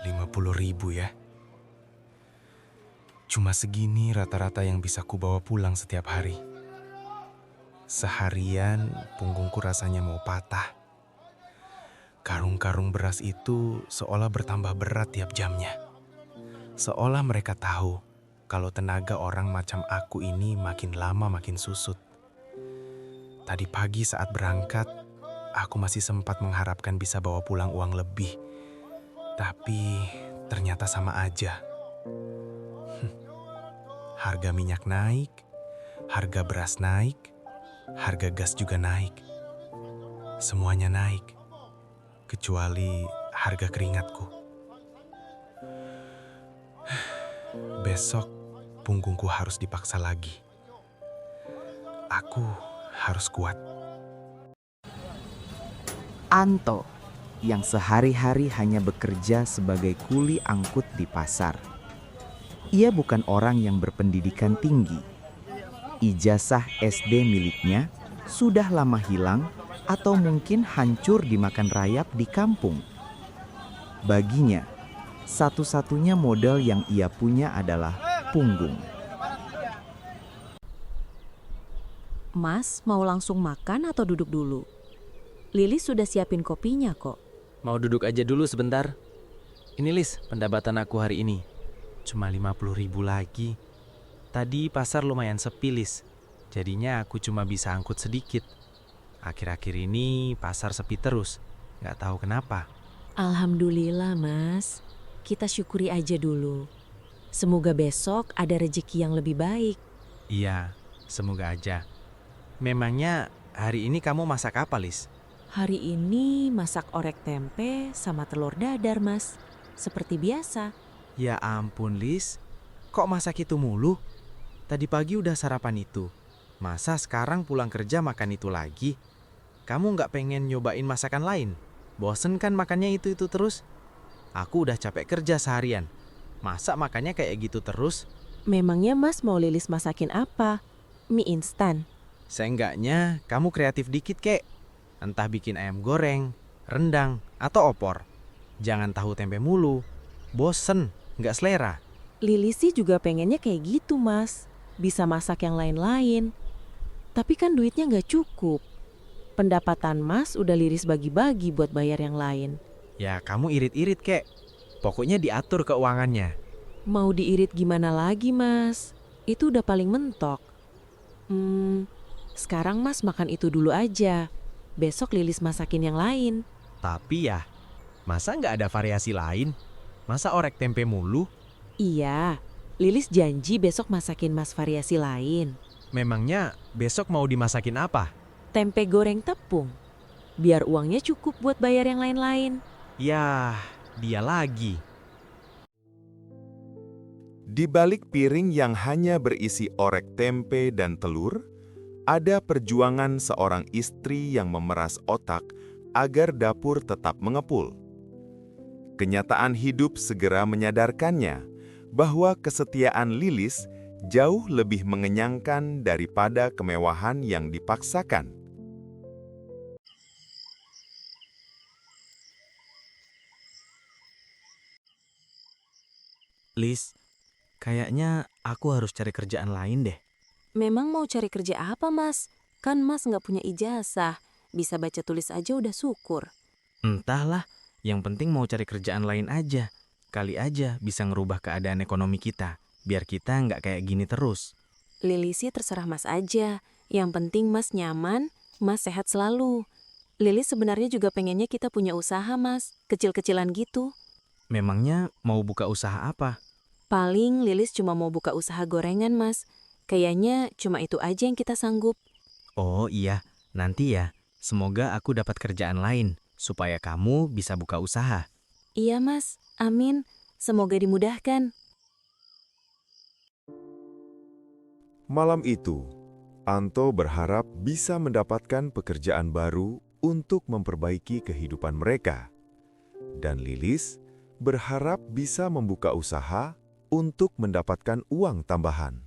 50.000 ya. Cuma segini rata-rata yang bisa kubawa pulang setiap hari. Seharian punggungku rasanya mau patah. Karung-karung beras itu seolah bertambah berat tiap jamnya. Seolah mereka tahu kalau tenaga orang macam aku ini makin lama makin susut. Tadi pagi saat berangkat, aku masih sempat mengharapkan bisa bawa pulang uang lebih. Tapi ternyata sama aja. Harga minyak naik, harga beras naik, harga gas juga naik. Semuanya naik, kecuali harga keringatku. Besok punggungku harus dipaksa lagi. Aku harus kuat. Anto, yang sehari-hari hanya bekerja sebagai kuli angkut di pasar. Ia bukan orang yang berpendidikan tinggi. Ijazah SD miliknya sudah lama hilang atau mungkin hancur dimakan rayap di kampung. Baginya, satu-satunya modal yang ia punya adalah punggung. Mas, mau langsung makan atau duduk dulu? Lilis sudah siapin kopinya kok. Mau duduk aja dulu sebentar. Ini Lis, pendapatan aku hari ini. Cuma 50.000 lagi. Tadi pasar lumayan sepi Lis. Jadinya aku cuma bisa angkut sedikit. Akhir-akhir ini pasar sepi terus. Gak tahu kenapa. Alhamdulillah Mas, kita syukuri aja dulu. Semoga besok ada rezeki yang lebih baik. Iya, semoga aja. Memangnya hari ini kamu masak apa Lis? Hari ini masak orek tempe sama telur dadar Mas. Seperti biasa. Ya ampun Lis, kok masak itu mulu? Tadi pagi udah sarapan itu. Masa sekarang pulang kerja makan itu lagi? Kamu nggak pengen nyobain masakan lain? Bosen kan makannya itu terus? Aku udah capek kerja seharian. Masa makannya kayak gitu terus? Memangnya Mas mau Lilis masakin apa? Mie instan? Seenggaknya kamu kreatif dikit kek. Entah bikin ayam goreng, rendang, atau opor. Jangan tahu tempe mulu. Bosen, nggak selera. Lilis sih juga pengennya kayak gitu Mas. Bisa masak yang lain-lain. Tapi kan duitnya nggak cukup. Pendapatan Mas udah Lilis bagi-bagi buat bayar yang lain. Ya kamu irit-irit kek. Pokoknya diatur keuangannya. Mau diirit gimana lagi Mas? Itu udah paling mentok. Sekarang Mas makan itu dulu aja. Besok Lilis masakin yang lain. Tapi ya, masa nggak ada variasi lain? Masa orek tempe mulu? Iya, Lilis janji besok masakin Mas variasi lain. Memangnya besok mau dimasakin apa? Tempe goreng tepung. Biar uangnya cukup buat bayar yang lain-lain. Yah, dia lagi. Di balik piring yang hanya berisi orek tempe dan telur, ada perjuangan seorang istri yang memeras otak agar dapur tetap mengepul. Kenyataan hidup segera menyadarkannya bahwa kesetiaan Lilis jauh lebih mengenyangkan daripada kemewahan yang dipaksakan. Lis, kayaknya aku harus cari kerjaan lain deh. Memang mau cari kerja apa Mas? Kan Mas nggak punya ijazah. Bisa baca tulis aja udah syukur. Entahlah, yang penting mau cari kerjaan lain aja. Kali aja bisa ngerubah keadaan ekonomi kita, biar kita nggak kayak gini terus. Lilis sih terserah Mas aja. Yang penting Mas nyaman, Mas sehat selalu. Lilis sebenarnya juga pengennya kita punya usaha Mas. Kecil-kecilan gitu. Memangnya mau buka usaha apa? Paling Lilis cuma mau buka usaha gorengan Mas. Kayaknya cuma itu aja yang kita sanggup. Oh iya, nanti ya. Semoga aku dapat kerjaan lain, supaya kamu bisa buka usaha. Iya Mas, amin. Semoga dimudahkan. Malam itu, Anto berharap bisa mendapatkan pekerjaan baru untuk memperbaiki kehidupan mereka. Dan Lilis berharap bisa membuka usaha untuk mendapatkan uang tambahan.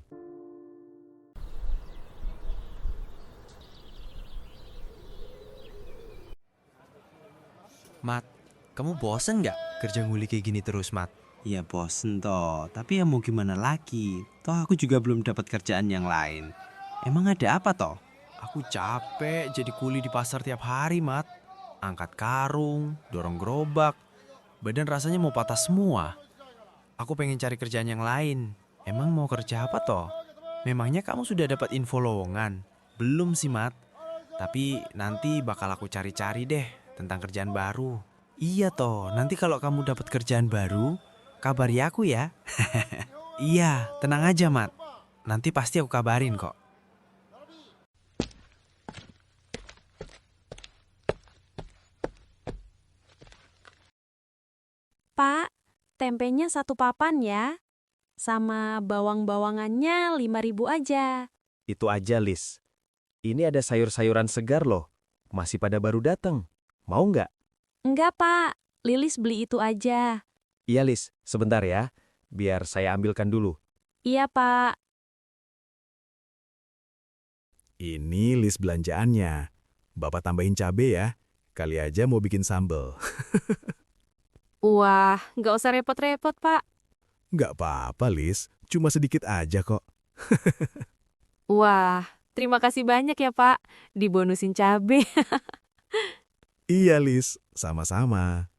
Mat, Kamu bosen nggak kerja nguli kayak gini terus, Mat? Ya bosen toh, tapi ya mau gimana lagi. Toh aku juga belum dapat kerjaan yang lain. Emang ada apa toh? Aku capek jadi kuli di pasar tiap hari, Mat. Angkat karung, dorong gerobak. Badan rasanya mau patah semua. Aku pengen cari kerjaan yang lain. Emang mau kerja apa toh? Memangnya kamu sudah dapat info lowongan? Belum sih, Mat. Tapi nanti bakal aku cari-cari deh tentang kerjaan baru. Iya toh, nanti kalau kamu dapat kerjaan baru, kabari aku ya. Iya, tenang aja, Mat. Nanti pasti aku kabarin kok. Pak, tempenya 1 papan ya. Sama bawang-bawangannya 5.000 aja. Itu aja, Lis. Ini ada sayur-sayuran segar loh. Masih pada baru datang. Mau nggak? Enggak, Pak. Lilis beli itu aja. Iya, Lis. Sebentar ya. Biar saya ambilkan dulu. Iya, Pak. Ini list belanjaannya. Bapak tambahin cabe ya. Kali aja mau bikin sambal. Wah, nggak usah repot-repot, Pak. Nggak apa-apa, Lis. Cuma sedikit aja kok. Wah, terima kasih banyak ya, Pak. Dibonusin cabe. Iya, Lis. Sama-sama.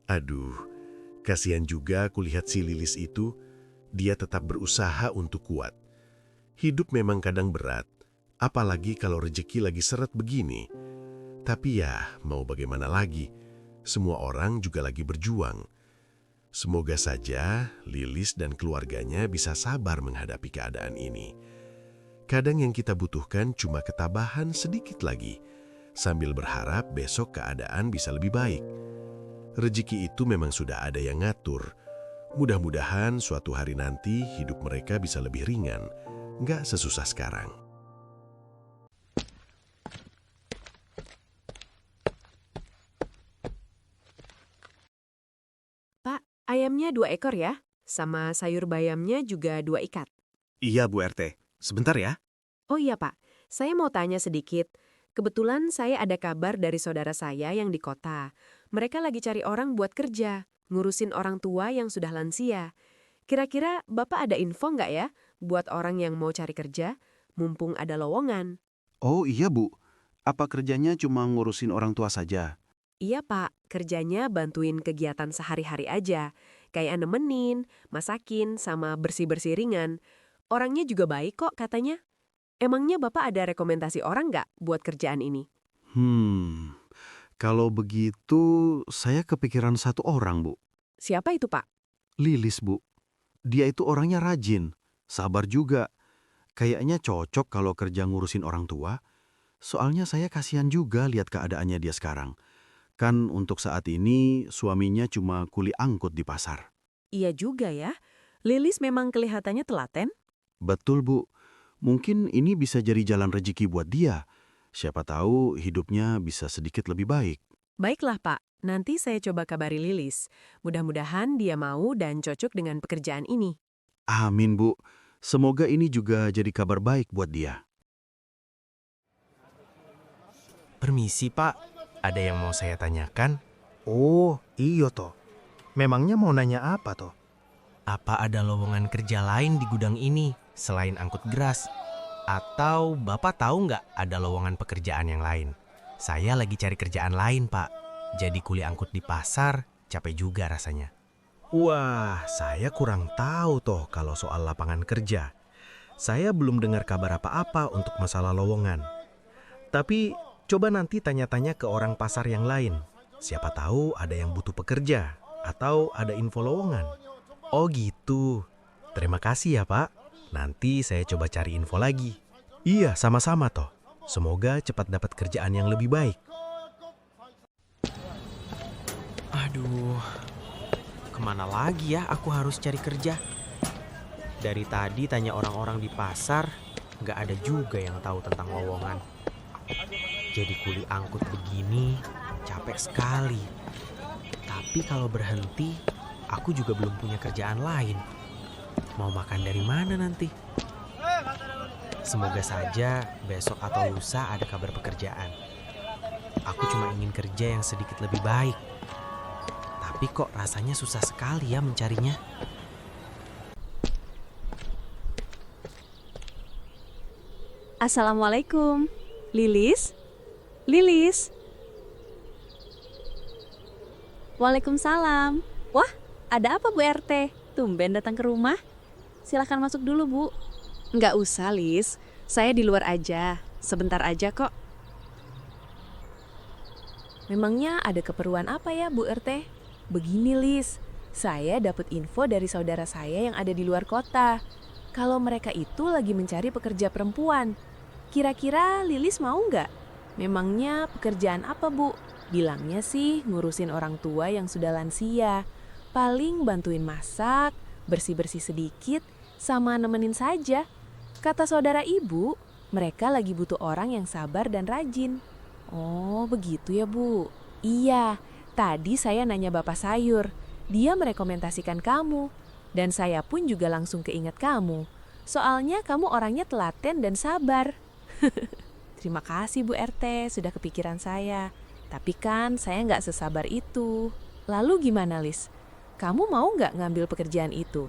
Aduh, kasihan juga kulihat si Lilis itu. Dia tetap berusaha untuk kuat. Hidup memang kadang berat, apalagi kalau rejeki lagi seret begini. Tapi ya, mau bagaimana lagi? Semua orang juga lagi berjuang. Semoga saja Lilis dan keluarganya bisa sabar menghadapi keadaan ini. Kadang yang kita butuhkan cuma ketabahan sedikit lagi, sambil berharap besok keadaan bisa lebih baik. Rezeki itu memang sudah ada yang ngatur. Mudah-mudahan suatu hari nanti hidup mereka bisa lebih ringan, nggak sesusah sekarang. Pak, ayamnya 2 ekor ya? Sama sayur bayamnya juga 2 ikat. Iya, Bu RT. Sebentar ya. Oh iya, Pak. Saya mau tanya sedikit. Kebetulan saya ada kabar dari saudara saya yang di kota. Mereka lagi cari orang buat kerja, ngurusin orang tua yang sudah lansia. Kira-kira Bapak ada info nggak ya buat orang yang mau cari kerja, mumpung ada lowongan? Oh iya Bu, apa kerjanya cuma ngurusin orang tua saja? Iya, Pak. Kerjanya bantuin kegiatan sehari-hari aja. Kayak nemenin, masakin, sama bersih-bersih ringan. Orangnya juga baik kok katanya. Emangnya Bapak ada rekomendasi orang nggak buat kerjaan ini? Kalau begitu saya kepikiran satu orang Bu. Siapa itu, Pak? Lilis Bu. Dia itu orangnya rajin, sabar juga. Kayaknya cocok kalau kerja ngurusin orang tua. Soalnya saya kasihan juga lihat keadaannya dia sekarang. Kan untuk saat ini suaminya cuma kuli angkut di pasar. Iya juga ya. Lilis memang kelihatannya telaten. Betul Bu. Mungkin ini bisa jadi jalan rezeki buat dia. Siapa tahu hidupnya bisa sedikit lebih baik. Baiklah, Pak. Nanti saya coba kabari Lilis. Mudah-mudahan dia mau dan cocok dengan pekerjaan ini. Amin Bu. Semoga ini juga jadi kabar baik buat dia. Permisi, Pak. Ada yang mau saya tanyakan? Oh, iya toh. Memangnya mau nanya apa toh? Apa ada lowongan kerja lain di gudang ini selain angkut beras? Atau Bapak tahu nggak ada lowongan pekerjaan yang lain? Saya lagi cari kerjaan lain, Pak. Jadi kuli angkut di pasar, capek juga rasanya. Wah, saya kurang tahu toh kalau soal lapangan kerja. Saya belum dengar kabar apa-apa untuk masalah lowongan. Tapi coba nanti tanya-tanya ke orang pasar yang lain. Siapa tahu ada yang butuh pekerja atau ada info lowongan. Oh gitu. Terima kasih ya, Pak. Nanti saya coba cari info lagi. Iya, sama-sama toh. Semoga cepat dapat kerjaan yang lebih baik. Aduh, kemana lagi ya aku harus cari kerja? Dari tadi tanya orang-orang di pasar, nggak ada juga yang tahu tentang lowongan. Jadi kuli angkut begini, capek sekali. Tapi kalau berhenti, aku juga belum punya kerjaan lain. Mau makan dari mana nanti? Semoga saja besok atau lusa ada kabar pekerjaan. Aku cuma ingin kerja yang sedikit lebih baik. Tapi kok rasanya susah sekali ya mencarinya. Assalamualaikum. Lilis? Lilis? Waalaikumsalam. Wah, ada apa Bu RT? Tumben datang ke rumah. Silahkan masuk dulu, Bu. Nggak usah, Lis. Saya di luar aja. Sebentar aja kok. Memangnya ada keperluan apa ya, Bu RT? Begini, Lis. Saya dapat info dari saudara saya yang ada di luar kota. Kalau mereka itu lagi mencari pekerja perempuan. Kira-kira Lilis mau nggak? Memangnya pekerjaan apa, Bu? Bilangnya sih ngurusin orang tua yang sudah lansia. Paling bantuin masak, bersih-bersih sedikit, sama nemenin saja. Kata saudara ibu, mereka lagi butuh orang yang sabar dan rajin. Oh, begitu ya, Bu? Iya, tadi saya nanya Bapak Sayur. Dia merekomendasikan kamu. Dan saya pun juga langsung keinget kamu. Soalnya kamu orangnya telaten dan sabar. Terima kasih Bu RT, sudah kepikiran saya. Tapi kan saya nggak sesabar itu. Lalu gimana, Lis? Kamu mau nggak ngambil pekerjaan itu?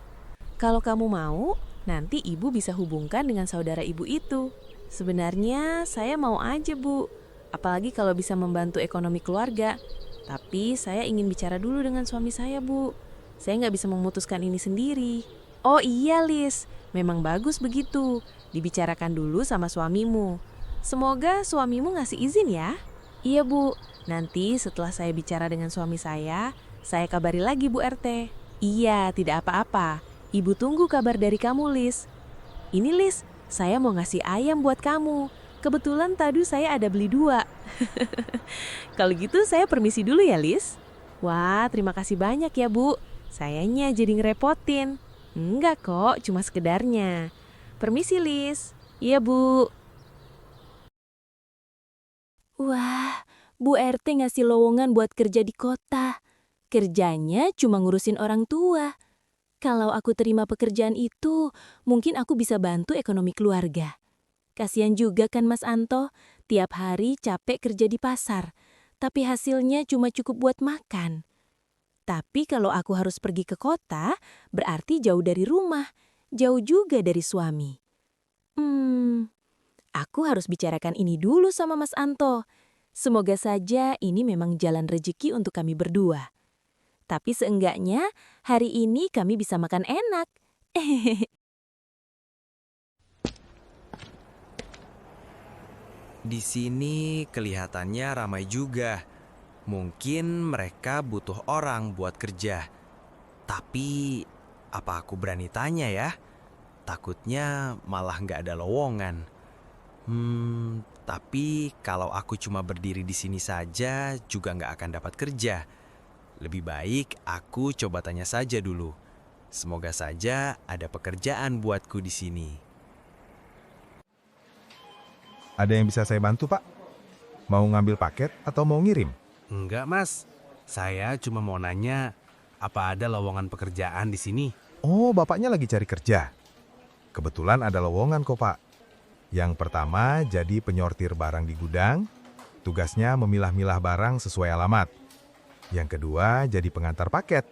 Kalau kamu mau, nanti ibu bisa hubungkan dengan saudara ibu itu. Sebenarnya saya mau aja, Bu. Apalagi kalau bisa membantu ekonomi keluarga. Tapi saya ingin bicara dulu dengan suami saya, Bu. Saya nggak bisa memutuskan ini sendiri. Oh iya, Lis. Memang bagus begitu. Dibicarakan dulu sama suamimu. Semoga suamimu ngasih izin ya. Iya, Bu. Nanti setelah saya bicara dengan suami saya kabari lagi Bu RT. Iya, tidak apa-apa. Ibu tunggu kabar dari kamu, Lis. Ini, Lis, saya mau ngasih ayam buat kamu. Kebetulan tadi saya ada beli 2. Kalau gitu saya permisi dulu ya, Lis. Wah, terima kasih banyak ya, Bu. Sayanya jadi ngerepotin. Enggak kok, cuma sekedarnya. Permisi, Lis. Iya, Bu. Wah, Bu RT ngasih lowongan buat kerja di kota. Kerjanya cuma ngurusin orang tua. Kalau aku terima pekerjaan itu, mungkin aku bisa bantu ekonomi keluarga. Kasian juga kan Mas Anto, tiap hari capek kerja di pasar, tapi hasilnya cuma cukup buat makan. Tapi kalau aku harus pergi ke kota, berarti jauh dari rumah, jauh juga dari suami. Aku harus bicarakan ini dulu sama Mas Anto. Semoga saja ini memang jalan rezeki untuk kami berdua. Tapi seenggaknya hari ini kami bisa makan enak. Di sini kelihatannya ramai juga. Mungkin mereka butuh orang buat kerja. Tapi apa aku berani tanya ya? Takutnya malah nggak ada lowongan. Tapi kalau aku cuma berdiri di sini saja juga nggak akan dapat kerja. Lebih baik aku coba tanya saja dulu. Semoga saja ada pekerjaan buatku di sini. Ada yang bisa saya bantu, Pak? Mau ngambil paket atau mau ngirim? Enggak, Mas. Saya cuma mau nanya, apa ada lowongan pekerjaan di sini? Oh, Bapaknya lagi cari kerja. Kebetulan ada lowongan kok, Pak. Yang pertama jadi penyortir barang di gudang, tugasnya memilah-milah barang sesuai alamat. Yang kedua jadi pengantar paket,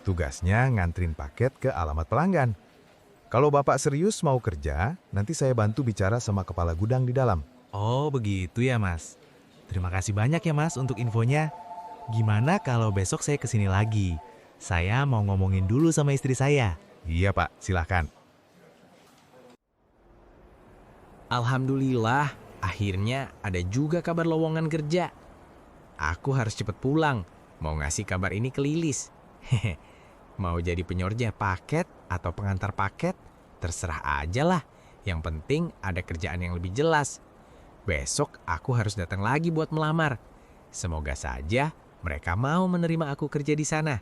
tugasnya ngantrin paket ke alamat pelanggan. Kalau Bapak serius mau kerja, nanti saya bantu bicara sama kepala gudang di dalam. Oh, begitu ya, Mas. Terima kasih banyak ya, Mas, untuk infonya. Gimana kalau besok saya kesini lagi? Saya mau ngomongin dulu sama istri saya. Iya, Pak, silakan. Alhamdulillah, akhirnya ada juga kabar lowongan kerja. Aku harus cepet pulang, mau ngasih kabar ini ke Lilis. Mau jadi penyortir paket atau pengantar paket, terserah aja lah. Yang penting ada kerjaan yang lebih jelas. Besok aku harus datang lagi buat melamar. Semoga saja mereka mau menerima aku kerja di sana.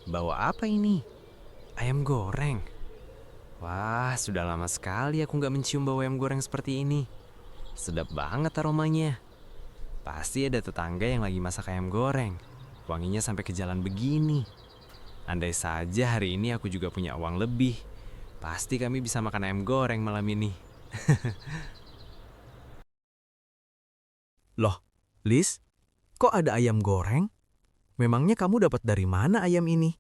Bawa apa ini? Ayam goreng. Wah, sudah lama sekali aku nggak mencium bau ayam goreng seperti ini. Sedap banget aromanya. Pasti ada tetangga yang lagi masak ayam goreng. Wanginya sampai ke jalan begini. Andai saja hari ini aku juga punya uang lebih, pasti kami bisa makan ayam goreng malam ini. Loh, Lis, kok ada ayam goreng? Memangnya kamu dapat dari mana ayam ini?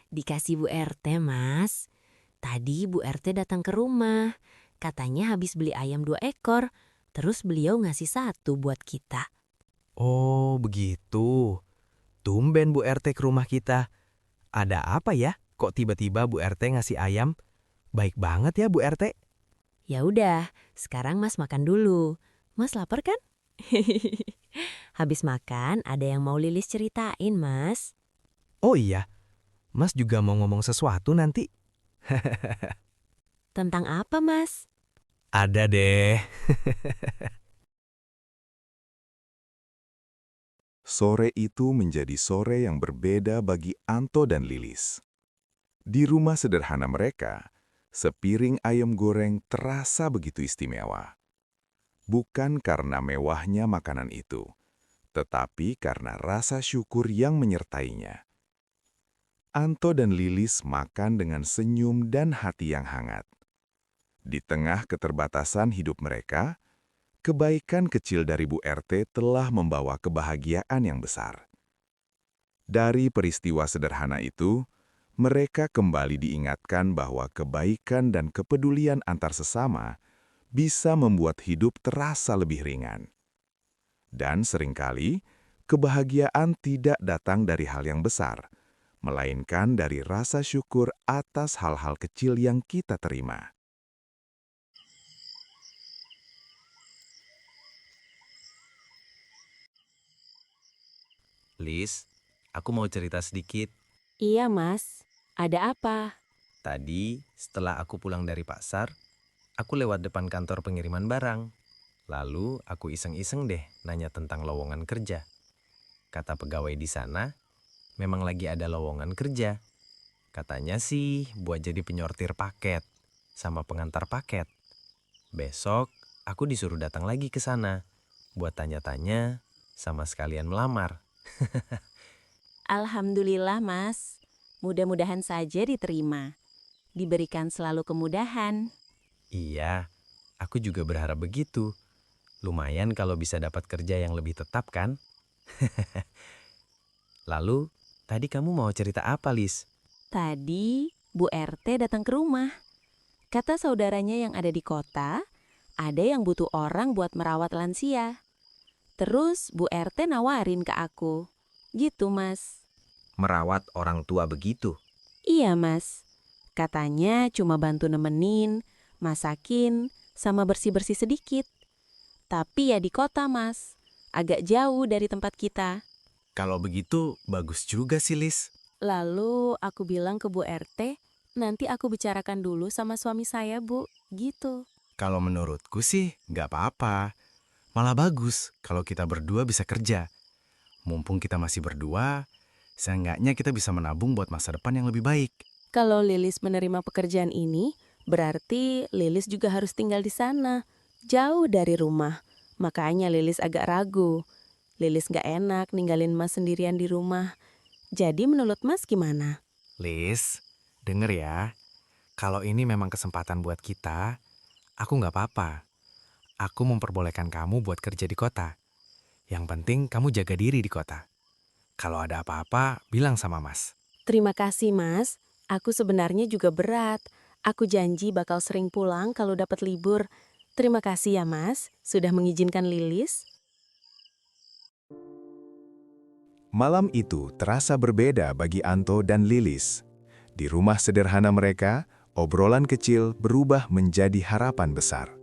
Dikasih Bu RT, Mas. Tadi Bu RT datang ke rumah. Katanya habis beli ayam 2 ekor. Terus beliau ngasih 1 buat kita. Oh, begitu. Tumben Bu RT ke rumah kita. Ada apa ya? Kok tiba-tiba Bu RT ngasih ayam? Baik banget ya Bu RT. Ya udah, sekarang Mas makan dulu. Mas lapar kan? Habis makan ada yang mau Lilis ceritain, Mas. Oh iya, Mas juga mau ngomong sesuatu nanti? Tentang apa, Mas? Ada deh. Sore itu menjadi sore yang berbeda bagi Anto dan Lilis. Di rumah sederhana mereka, sepiring ayam goreng terasa begitu istimewa. Bukan karena mewahnya makanan itu, tetapi karena rasa syukur yang menyertainya. Anto dan Lilis makan dengan senyum dan hati yang hangat. Di tengah keterbatasan hidup mereka, kebaikan kecil dari Bu RT telah membawa kebahagiaan yang besar. Dari peristiwa sederhana itu, mereka kembali diingatkan bahwa kebaikan dan kepedulian antar sesama bisa membuat hidup terasa lebih ringan. Dan seringkali, kebahagiaan tidak datang dari hal yang besar, melainkan dari rasa syukur atas hal-hal kecil yang kita terima. Lis, aku mau cerita sedikit. Iya, Mas. Ada apa? Tadi, setelah aku pulang dari pasar, aku lewat depan kantor pengiriman barang. Lalu, aku iseng-iseng deh nanya tentang lowongan kerja. Kata pegawai di sana, memang lagi ada lowongan kerja. Katanya sih buat jadi penyortir paket sama pengantar paket. Besok, aku disuruh datang lagi ke sana buat tanya-tanya sama sekalian melamar. Alhamdulillah, Mas. Mudah-mudahan saja diterima. Diberikan selalu kemudahan. Iya, aku juga berharap begitu. Lumayan kalau bisa dapat kerja yang lebih tetap kan? Lalu, tadi kamu mau cerita apa, Lis? Tadi Bu RT datang ke rumah. Kata saudaranya yang ada di kota, ada yang butuh orang buat merawat lansia. Terus Bu RT nawarin ke aku. Gitu, Mas. Merawat orang tua begitu? Iya, Mas. Katanya cuma bantu nemenin, masakin, sama bersih-bersih sedikit. Tapi ya di kota, Mas. Agak jauh dari tempat kita. Kalau begitu, bagus juga sih, Lis. Lalu aku bilang ke Bu RT, nanti aku bicarakan dulu sama suami saya, Bu. Gitu. Kalau menurutku sih, nggak apa-apa. Malah bagus kalau kita berdua bisa kerja. Mumpung kita masih berdua, seenggaknya kita bisa menabung buat masa depan yang lebih baik. Kalau Lilis menerima pekerjaan ini, berarti Lilis juga harus tinggal di sana, jauh dari rumah. Makanya Lilis agak ragu. Lilis gak enak ninggalin Mas sendirian di rumah. Jadi menurut Mas gimana? Lis, denger ya. Kalau ini memang kesempatan buat kita, aku nggak apa-apa. Aku memperbolehkan kamu buat kerja di kota. Yang penting kamu jaga diri di kota. Kalau ada apa-apa, bilang sama Mas. Terima kasih, Mas. Aku sebenarnya juga berat. Aku janji bakal sering pulang kalau dapat libur. Terima kasih ya, Mas, sudah mengizinkan Lilis. Malam itu terasa berbeda bagi Anto dan Lilis. Di rumah sederhana mereka, obrolan kecil berubah menjadi harapan besar.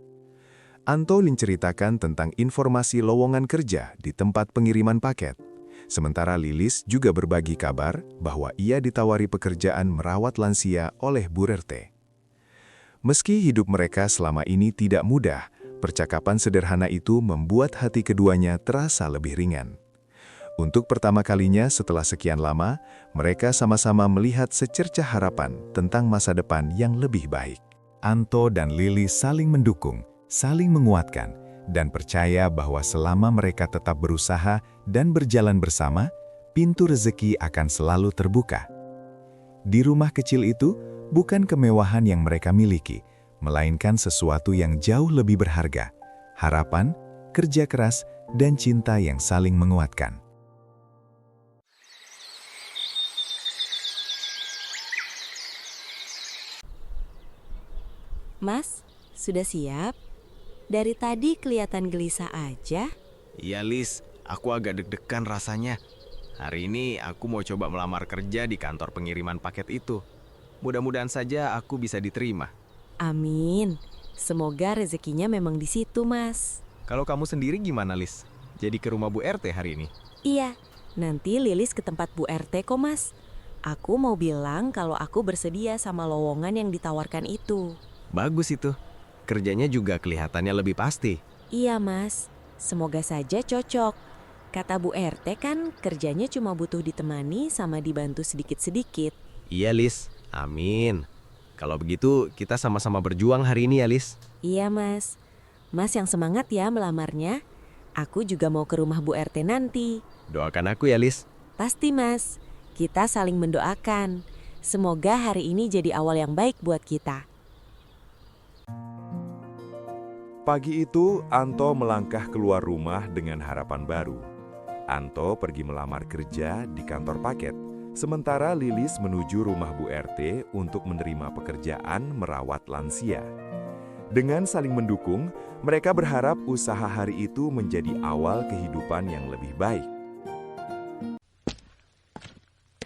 Anto menceritakan tentang informasi lowongan kerja di tempat pengiriman paket. Sementara Lilis juga berbagi kabar bahwa ia ditawari pekerjaan merawat lansia oleh Bu RT. Meski hidup mereka selama ini tidak mudah, percakapan sederhana itu membuat hati keduanya terasa lebih ringan. Untuk pertama kalinya setelah sekian lama, mereka sama-sama melihat secercah harapan tentang masa depan yang lebih baik. Anto dan Lilis saling mendukung, saling menguatkan, dan percaya bahwa selama mereka tetap berusaha dan berjalan bersama, pintu rezeki akan selalu terbuka. Di rumah kecil itu, bukan kemewahan yang mereka miliki, melainkan sesuatu yang jauh lebih berharga, harapan, kerja keras, dan cinta yang saling menguatkan. Mas, sudah siap? Dari tadi kelihatan gelisah aja. Iya, Lis. Aku agak deg-degan rasanya. Hari ini aku mau coba melamar kerja di kantor pengiriman paket itu. Mudah-mudahan saja aku bisa diterima. Amin. Semoga rezekinya memang di situ, Mas. Kalau kamu sendiri gimana, Lis? Jadi ke rumah Bu RT hari ini? Iya, nanti Lilis ke tempat Bu RT kok, Mas. Aku mau bilang kalau aku bersedia sama lowongan yang ditawarkan itu. Bagus itu. Kerjanya juga kelihatannya lebih pasti. Iya, Mas. Semoga saja cocok. Kata Bu RT kan kerjanya cuma butuh ditemani sama dibantu sedikit-sedikit. Iya, Lis. Amin. Kalau begitu, kita sama-sama berjuang hari ini ya, Lis. Iya, Mas. Mas yang semangat ya melamarnya. Aku juga mau ke rumah Bu RT nanti. Doakan aku ya, Lis. Pasti, Mas. Kita saling mendoakan. Semoga hari ini jadi awal yang baik buat kita. Pagi itu, Anto melangkah keluar rumah dengan harapan baru. Anto pergi melamar kerja di kantor paket, sementara Lilis menuju rumah Bu RT untuk menerima pekerjaan merawat lansia. Dengan saling mendukung, mereka berharap usaha hari itu menjadi awal kehidupan yang lebih baik.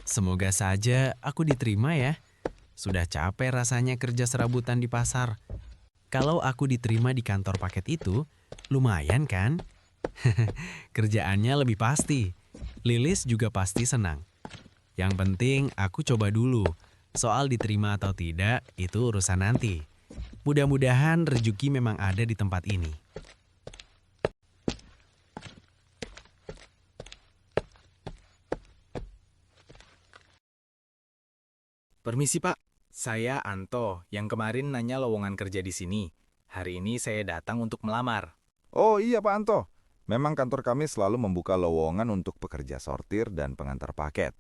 Semoga saja aku diterima ya. Sudah capek rasanya kerja serabutan di pasar. Kalau aku diterima di kantor paket itu, lumayan kan? Kerjaannya lebih pasti. Lilis juga pasti senang. Yang penting aku coba dulu. Soal diterima atau tidak, itu urusan nanti. Mudah-mudahan rezeki memang ada di tempat ini. Permisi Pak, saya Anto yang kemarin nanya lowongan kerja di sini. Hari ini saya datang untuk melamar. Oh iya Pak Anto, memang kantor kami selalu membuka lowongan untuk pekerja sortir dan pengantar paket.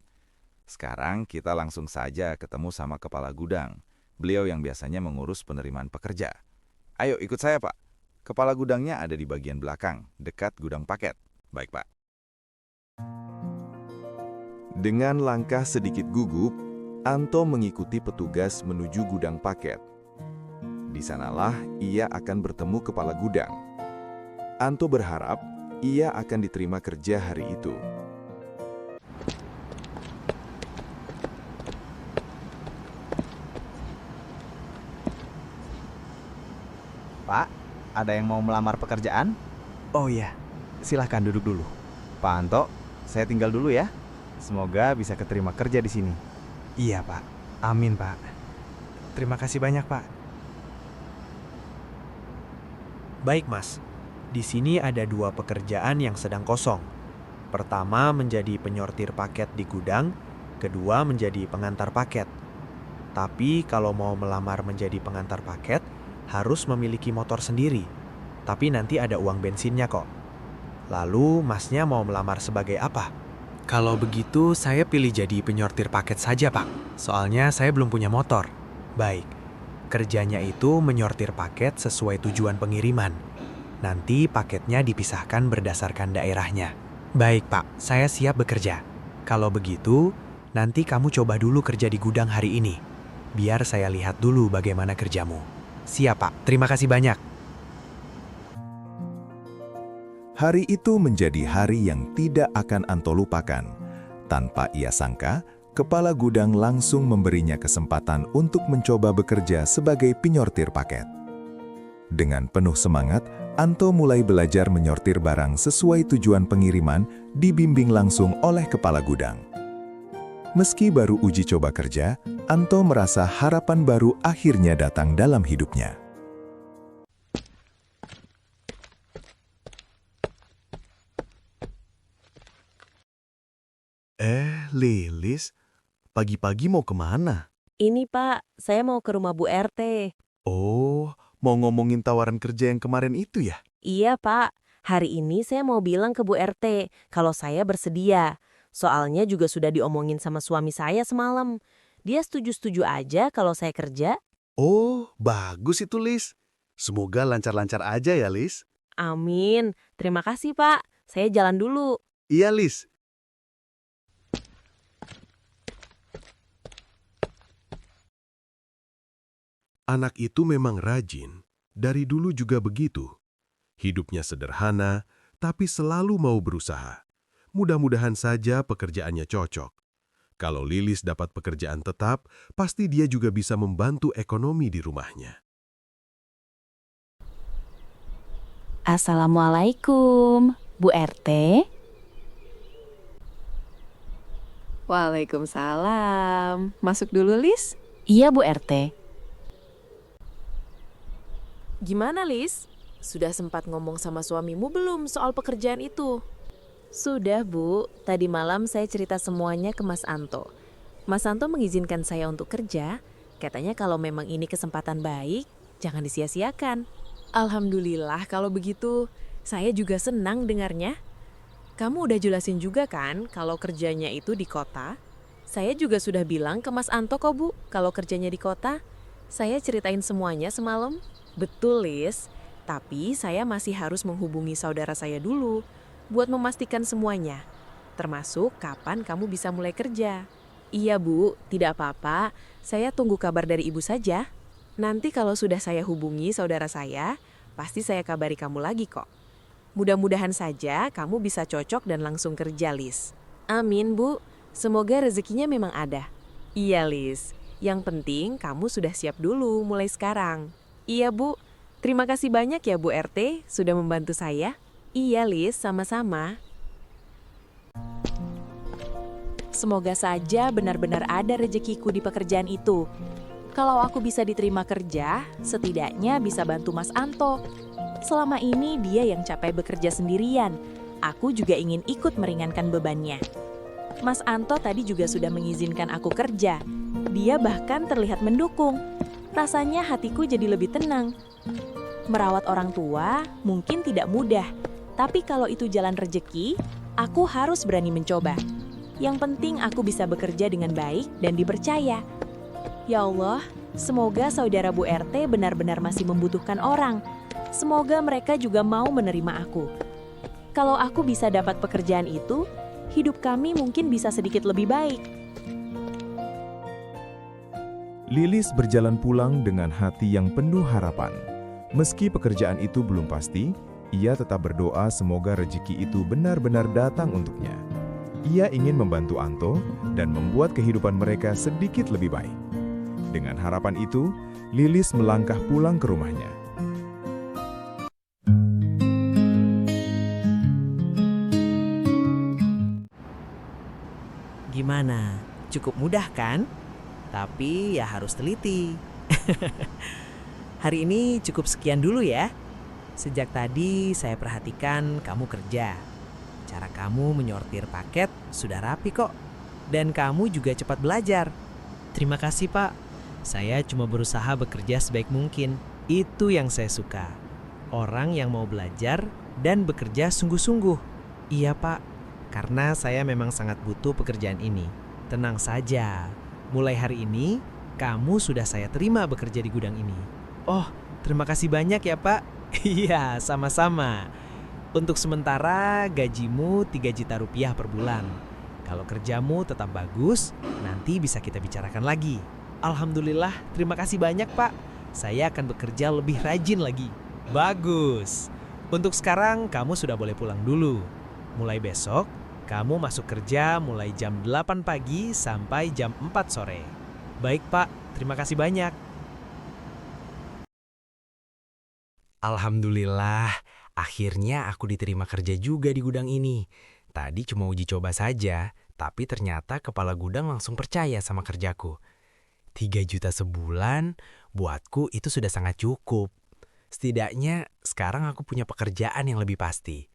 Sekarang kita langsung saja ketemu sama kepala gudang. Beliau yang biasanya mengurus penerimaan pekerja. Ayo ikut saya Pak. Kepala gudangnya ada di bagian belakang, dekat gudang paket. Baik Pak. Dengan langkah sedikit gugup, Anto mengikuti petugas menuju gudang paket. Di sanalah ia akan bertemu kepala gudang. Anto berharap ia akan diterima kerja hari itu. Pak, ada yang mau melamar pekerjaan? Oh iya, silahkan duduk dulu. Pak Anto, saya tinggal dulu ya. Semoga bisa keterima kerja di sini. Iya, Pak. Amin, Pak. Terima kasih banyak, Pak. Baik, Mas. Di sini ada 2 pekerjaan yang sedang kosong. Pertama menjadi penyortir paket di gudang, kedua menjadi pengantar paket. Tapi kalau mau melamar menjadi pengantar paket, harus memiliki motor sendiri. Tapi nanti ada uang bensinnya kok. Lalu Masnya mau melamar sebagai apa? Kalau begitu saya pilih jadi penyortir paket saja Pak. Soalnya saya belum punya motor. Baik, kerjanya itu menyortir paket sesuai tujuan pengiriman. Nanti paketnya dipisahkan berdasarkan daerahnya. Baik Pak, saya siap bekerja. Kalau begitu, nanti kamu coba dulu kerja di gudang hari ini. Biar saya lihat dulu bagaimana kerjamu. Siap Pak, terima kasih banyak. Hari itu menjadi hari yang tidak akan Anto lupakan. Tanpa ia sangka, kepala gudang langsung memberinya kesempatan untuk mencoba bekerja sebagai penyortir paket. Dengan penuh semangat, Anto mulai belajar menyortir barang sesuai tujuan pengiriman, dibimbing langsung oleh kepala gudang. Meski baru uji coba kerja, Anto merasa harapan baru akhirnya datang dalam hidupnya. Lilis, pagi-pagi mau kemana? Ini Pak, saya mau ke rumah Bu RT. Oh, mau ngomongin tawaran kerja yang kemarin itu ya? Iya, Pak. Hari ini saya mau bilang ke Bu RT kalau saya bersedia. Soalnya juga sudah diomongin sama suami saya semalam. Dia setuju-setuju aja kalau saya kerja. Oh, bagus itu, Lis. Semoga lancar-lancar aja ya, Lis. Amin. Terima kasih, Pak. Saya jalan dulu. Iya, Lis. Anak itu memang rajin. Dari dulu juga begitu. Hidupnya sederhana, tapi selalu mau berusaha. Mudah-mudahan saja pekerjaannya cocok. Kalau Lilis dapat pekerjaan tetap, pasti dia juga bisa membantu ekonomi di rumahnya. Assalamualaikum, Bu RT. Waalaikumsalam. Masuk dulu, Lis. Iya, Bu RT. Gimana, Lis? Sudah sempat ngomong sama suamimu belum soal pekerjaan itu? Sudah, Bu. Tadi malam saya cerita semuanya ke Mas Anto. Mas Anto mengizinkan saya untuk kerja. Katanya kalau memang ini kesempatan baik, jangan disia-siakan. Alhamdulillah kalau begitu. Saya juga senang dengarnya. Kamu udah jelasin juga kan kalau kerjanya itu di kota? Saya juga sudah bilang ke Mas Anto kok, Bu, kalau kerjanya di kota. Saya ceritain semuanya semalam. Betul, Lis. Tapi saya masih harus menghubungi saudara saya dulu buat memastikan semuanya. Termasuk kapan kamu bisa mulai kerja. Iya, Bu, tidak apa-apa. Saya tunggu kabar dari Ibu saja. Nanti kalau sudah saya hubungi saudara saya, pasti saya kabari kamu lagi kok. Mudah-mudahan saja kamu bisa cocok dan langsung kerja, Lis. Amin, Bu. Semoga rezekinya memang ada. Iya, Lis. Yang penting kamu sudah siap dulu mulai sekarang. Iya, Bu. Terima kasih banyak ya, Bu RT, sudah membantu saya. Iya, Lis, sama-sama. Semoga saja benar-benar ada rezekiku di pekerjaan itu. Kalau aku bisa diterima kerja, setidaknya bisa bantu Mas Anto. Selama ini dia yang capek bekerja sendirian. Aku juga ingin ikut meringankan bebannya. Mas Anto tadi juga sudah mengizinkan aku kerja. Dia bahkan terlihat mendukung. Rasanya hatiku jadi lebih tenang. Merawat orang tua mungkin tidak mudah, tapi kalau itu jalan rejeki, aku harus berani mencoba. Yang penting aku bisa bekerja dengan baik dan dipercaya. Ya Allah, semoga saudara Bu RT benar-benar masih membutuhkan orang. Semoga mereka juga mau menerima aku. Kalau aku bisa dapat pekerjaan itu, hidup kami mungkin bisa sedikit lebih baik. Lilis berjalan pulang dengan hati yang penuh harapan. Meski pekerjaan itu belum pasti, ia tetap berdoa semoga rezeki itu benar-benar datang untuknya. Ia ingin membantu Anto dan membuat kehidupan mereka sedikit lebih baik. Dengan harapan itu, Lilis melangkah pulang ke rumahnya. Gimana? Cukup mudah kan? Tapi ya harus teliti. Hari ini cukup sekian dulu ya. Sejak tadi saya perhatikan kamu kerja. Cara kamu menyortir paket sudah rapi kok. Dan kamu juga cepat belajar. Terima kasih, Pak. Saya cuma berusaha bekerja sebaik mungkin. Itu yang saya suka. Orang yang mau belajar dan bekerja sungguh-sungguh. Iya, Pak. Karena saya memang sangat butuh pekerjaan ini. Tenang saja. Mulai hari ini, kamu sudah saya terima bekerja di gudang ini. Oh, terima kasih banyak ya, Pak. Iya, sama-sama. Untuk sementara, gajimu 3 juta rupiah per bulan. Kalau kerjamu tetap bagus, nanti bisa kita bicarakan lagi. Alhamdulillah, terima kasih banyak, Pak. Saya akan bekerja lebih rajin lagi. Bagus. Untuk sekarang, kamu sudah boleh pulang dulu. Mulai besok, kamu masuk kerja mulai jam 8 pagi sampai jam 4 sore. Baik, Pak. Terima kasih banyak. Alhamdulillah, akhirnya aku diterima kerja juga di gudang ini. Tadi cuma uji coba saja, tapi ternyata kepala gudang langsung percaya sama kerjaku. 3 juta sebulan, buatku itu sudah sangat cukup. Setidaknya sekarang aku punya pekerjaan yang lebih pasti.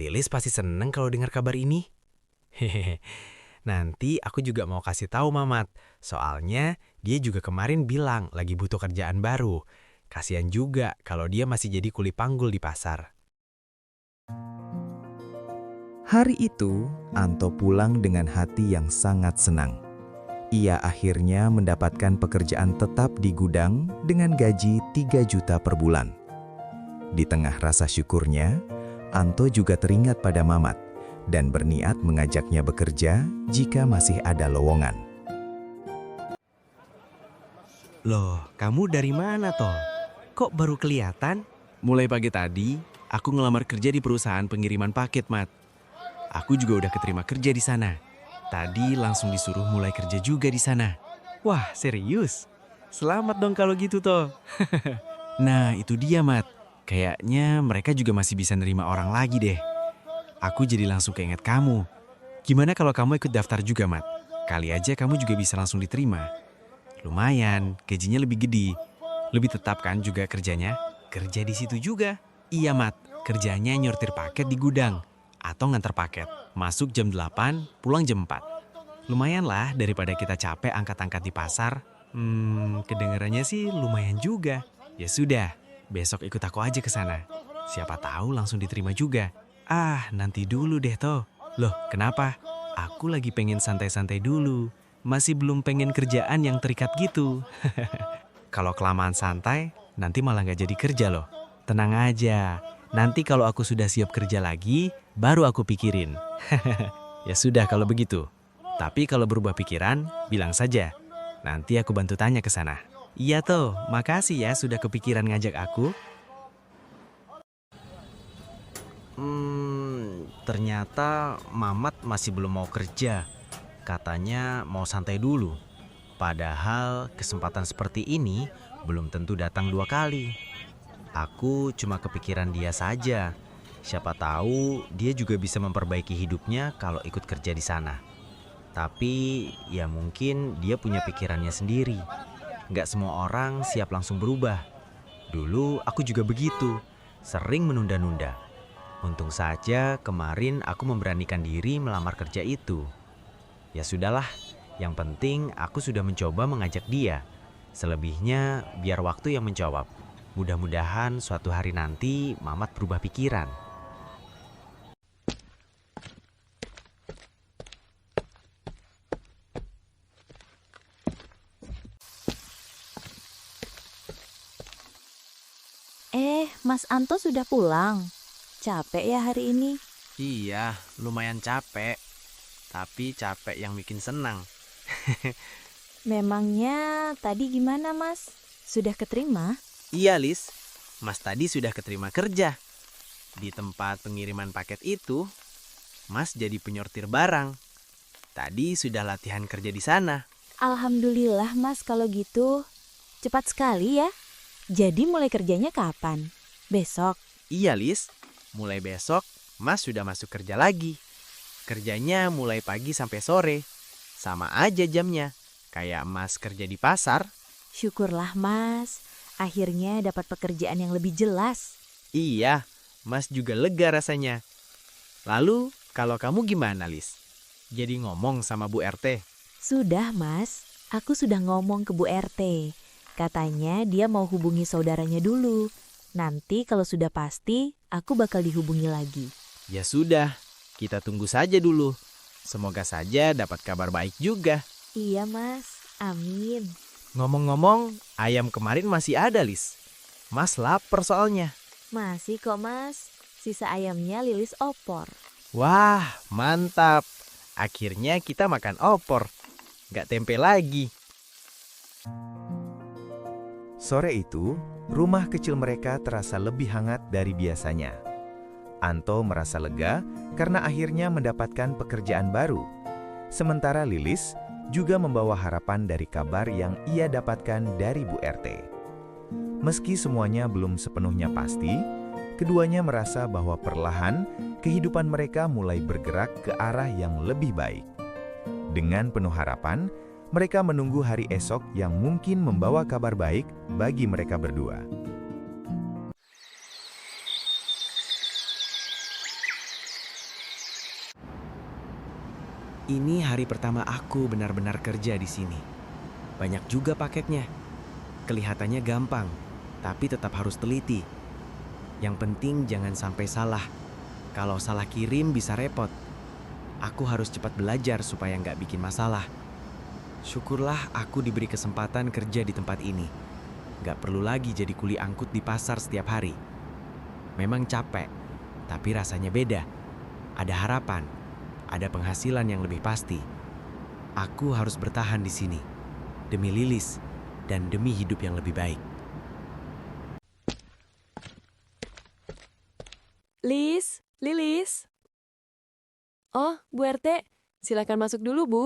Lilis pasti seneng kalau dengar kabar ini. Hehehe. Nanti aku juga mau kasih tahu Mamat. Soalnya dia juga kemarin bilang lagi butuh kerjaan baru. Kasihan juga kalau dia masih jadi kuli panggul di pasar. Hari itu, Anto pulang dengan hati yang sangat senang. Ia akhirnya mendapatkan pekerjaan tetap di gudang dengan gaji 3 juta per bulan. Di tengah rasa syukurnya, Anto juga teringat pada Mamat dan berniat mengajaknya bekerja jika masih ada lowongan. Loh, kamu dari mana toh? Kok baru kelihatan? Mulai pagi tadi, aku ngelamar kerja di perusahaan pengiriman paket, Mat. Aku juga udah keterima kerja di sana. Tadi langsung disuruh mulai kerja juga di sana. Wah, serius? Selamat dong kalau gitu toh. Nah, itu dia, Mat. Kayaknya mereka juga masih bisa nerima orang lagi deh. Aku jadi langsung keinget kamu. Gimana kalau kamu ikut daftar juga, Mat? Kali aja kamu juga bisa langsung diterima. Lumayan, gajinya lebih gede. Lebih tetap kan juga kerjanya? Kerja di situ juga. Iya, Mat. Kerjanya nyortir paket di gudang. Atau nganter paket. Masuk jam 8, pulang jam 4. Lumayan lah daripada kita capek angkat-angkat di pasar. Kedengarannya sih lumayan juga. Ya sudah, besok ikut aku aja ke sana. Siapa tahu langsung diterima juga. Nanti dulu deh toh. Loh, kenapa? Aku lagi pengen santai-santai dulu. Masih belum pengen kerjaan yang terikat gitu. Kalau kelamaan santai, nanti malah nggak jadi kerja loh. Tenang aja, nanti kalau aku sudah siap kerja lagi, baru aku pikirin. Ya sudah kalau begitu. Tapi kalau berubah pikiran, bilang saja. Nanti aku bantu tanya ke sana. Iya toh, makasih ya sudah kepikiran ngajak aku. Ternyata Mamat masih belum mau kerja. Katanya mau santai dulu. Padahal kesempatan seperti ini belum tentu datang 2 kali. Aku cuma kepikiran dia saja. Siapa tahu dia juga bisa memperbaiki hidupnya kalau ikut kerja di sana. Tapi ya mungkin dia punya pikirannya sendiri. Nggak semua orang siap langsung berubah. Dulu aku juga begitu, sering menunda-nunda. Untung saja kemarin aku memberanikan diri melamar kerja itu. Ya sudahlah, yang penting aku sudah mencoba mengajak dia. Selebihnya biar waktu yang menjawab. Mudah-mudahan suatu hari nanti Mamat berubah pikiran. Mas Anto sudah pulang. Capek ya hari ini? Iya, lumayan capek. Tapi capek yang bikin senang. Memangnya tadi gimana, Mas? Sudah keterima? Iya, Lis. Mas tadi sudah keterima kerja. Di tempat pengiriman paket itu, Mas jadi penyortir barang. Tadi sudah latihan kerja di sana. Alhamdulillah, Mas, kalau gitu. Cepat sekali ya. Jadi mulai kerjanya kapan? Besok? Iya, Lis. Mulai besok, Mas sudah masuk kerja lagi. Kerjanya mulai pagi sampai sore. Sama aja jamnya. Kayak Mas kerja di pasar. Syukurlah, Mas. Akhirnya dapat pekerjaan yang lebih jelas. Iya, Mas juga lega rasanya. Lalu, kalau kamu gimana, Lis? Jadi ngomong sama Bu RT? Sudah, Mas. Aku sudah ngomong ke Bu RT. Katanya dia mau hubungi saudaranya dulu. Nanti kalau sudah pasti, aku bakal dihubungi lagi. Ya sudah, kita tunggu saja dulu. Semoga saja dapat kabar baik juga. Iya, Mas. Amin. Ngomong-ngomong, ayam kemarin masih ada, Lis. Mas lapar soalnya. Masih kok, Mas. Sisa ayamnya Lilis opor. Wah, mantap. Akhirnya kita makan opor. Nggak tempe lagi. Sore itu, rumah kecil mereka terasa lebih hangat dari biasanya. Anto merasa lega karena akhirnya mendapatkan pekerjaan baru. Sementara Lilis juga membawa harapan dari kabar yang ia dapatkan dari Bu RT. Meski semuanya belum sepenuhnya pasti, keduanya merasa bahwa perlahan kehidupan mereka mulai bergerak ke arah yang lebih baik. Dengan penuh harapan, mereka menunggu hari esok yang mungkin membawa kabar baik bagi mereka berdua. Ini hari pertama aku benar-benar kerja di sini. Banyak juga paketnya. Kelihatannya gampang. tapi tetap harus teliti. Yang penting jangan sampai salah. Kalau salah kirim bisa repot. Aku harus cepat belajar supaya nggak bikin masalah. Syukurlah aku diberi kesempatan kerja di tempat ini. Nggak perlu lagi jadi kuli angkut di pasar setiap hari. Memang capek, tapi rasanya beda. Ada harapan, ada penghasilan yang lebih pasti. Aku harus bertahan di sini, demi Lilis dan demi hidup yang lebih baik. Lilis. Oh, Bu RT, silakan masuk dulu, Bu.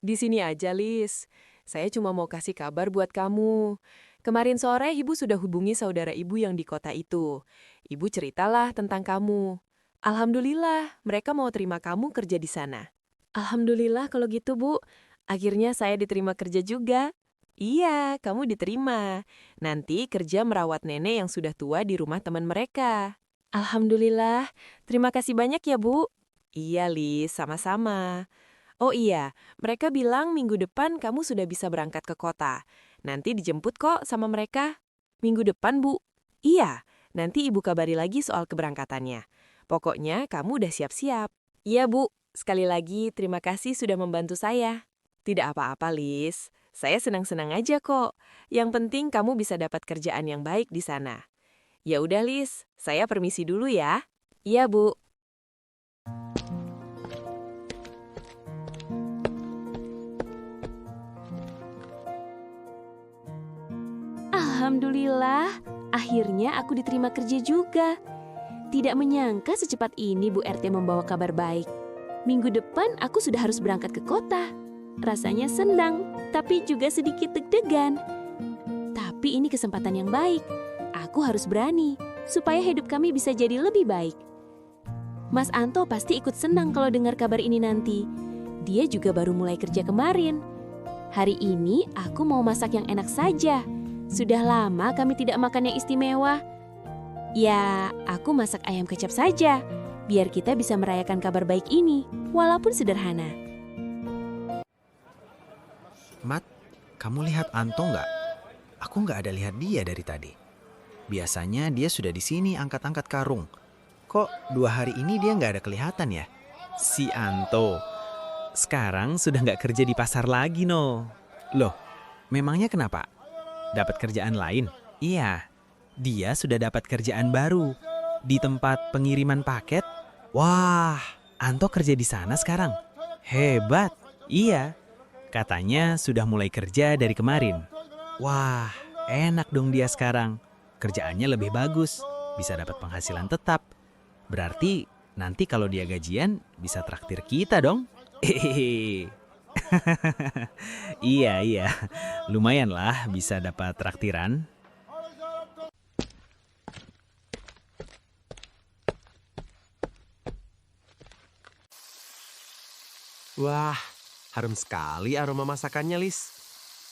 Di sini aja, Lis. Saya cuma mau kasih kabar buat kamu. Kemarin sore Ibu sudah hubungi saudara Ibu yang di kota itu. Ibu ceritalah tentang kamu. Alhamdulillah, mereka mau terima kamu kerja di sana. Alhamdulillah kalau gitu, Bu. Akhirnya saya diterima kerja juga. Iya, kamu diterima. Nanti kerja merawat nenek yang sudah tua di rumah teman mereka. Alhamdulillah, terima kasih banyak ya, Bu. Iya, Lis, sama-sama. Oh iya, mereka bilang minggu depan kamu sudah bisa berangkat ke kota. Nanti dijemput kok sama mereka. Minggu depan, Bu. Iya, nanti Ibu kabari lagi soal keberangkatannya. Pokoknya kamu udah siap-siap. Iya, Bu. Sekali lagi terima kasih sudah membantu saya. Tidak apa-apa, Lis. Saya senang-senang aja kok. Yang penting kamu bisa dapat kerjaan yang baik di sana. Ya udah, Lis. Saya permisi dulu ya. Iya, Bu. Alhamdulillah, akhirnya aku diterima kerja juga. Tidak menyangka secepat ini Bu RT membawa kabar baik. Minggu depan aku sudah harus berangkat ke kota. Rasanya senang, tapi juga sedikit deg-degan. Tapi ini kesempatan yang baik. Aku harus berani, supaya hidup kami bisa jadi lebih baik. Mas Anto pasti ikut senang kalau dengar kabar ini nanti. Dia juga baru mulai kerja kemarin. Hari ini aku mau masak yang enak saja. Sudah lama kami tidak makan yang istimewa. Ya, aku masak ayam kecap saja, biar kita bisa merayakan kabar baik ini, walaupun sederhana. Mat, kamu lihat Anto nggak? Aku nggak ada lihat dia dari tadi. Biasanya dia sudah di sini angkat-angkat karung. Kok 2 hari ini dia nggak ada kelihatan ya? Si Anto. Sekarang sudah nggak kerja di pasar lagi, no. Loh, memangnya kenapa? Dapat kerjaan lain? Iya, dia sudah dapat kerjaan baru. Di tempat pengiriman paket. Wah, Anto kerja di sana sekarang. Hebat. Iya, katanya sudah mulai kerja dari kemarin. Wah, enak dong dia sekarang. Kerjaannya lebih bagus, bisa dapat penghasilan tetap. Berarti nanti kalau dia gajian bisa traktir kita dong. Hehehe. Iya, lumayan lah bisa dapat traktiran. Wah, harum sekali aroma masakannya, Lis.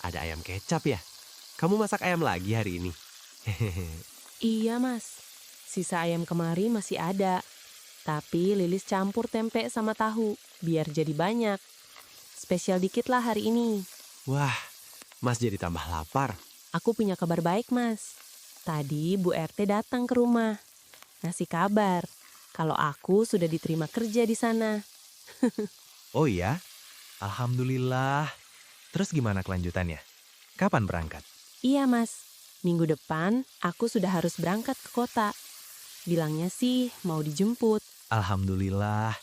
Ada ayam kecap ya? Kamu masak ayam lagi hari ini? Iya, Mas. Sisa ayam kemari masih ada. Tapi Lilis campur tempe sama tahu, biar jadi banyak. Spesial dikit lah hari ini. Wah, Mas jadi tambah lapar. Aku punya kabar baik, Mas. Tadi Bu RT datang ke rumah. Ngasih kabar kalau aku sudah diterima kerja di sana. Oh iya? Alhamdulillah. Terus gimana kelanjutannya? Kapan berangkat? Iya, Mas. Minggu depan aku sudah harus berangkat ke kota. Bilangnya sih mau dijemput. Alhamdulillah.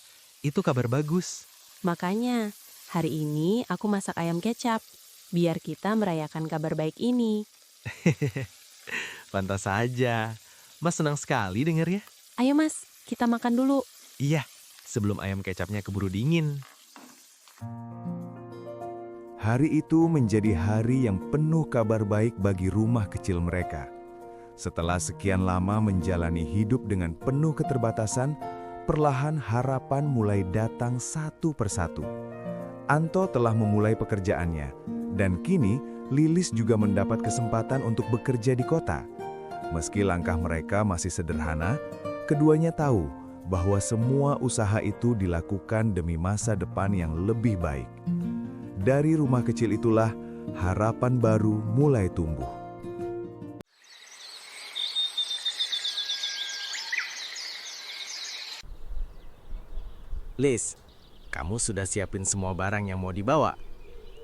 Itu kabar bagus. Makanya hari ini aku masak ayam kecap. Biar kita merayakan kabar baik ini. Pantas saja. Mas senang sekali dengarnya. Ayo, Mas, kita makan dulu. Iya, sebelum ayam kecapnya keburu dingin. Hari itu menjadi hari yang penuh kabar baik bagi rumah kecil mereka. Setelah sekian lama menjalani hidup dengan penuh keterbatasan, perlahan harapan mulai datang satu persatu. Anto telah memulai pekerjaannya, dan kini Lilis juga mendapat kesempatan untuk bekerja di kota. Meski langkah mereka masih sederhana, keduanya tahu bahwa semua usaha itu dilakukan demi masa depan yang lebih baik. Dari rumah kecil itulah harapan baru mulai tumbuh. Lis, kamu sudah siapin semua barang yang mau dibawa?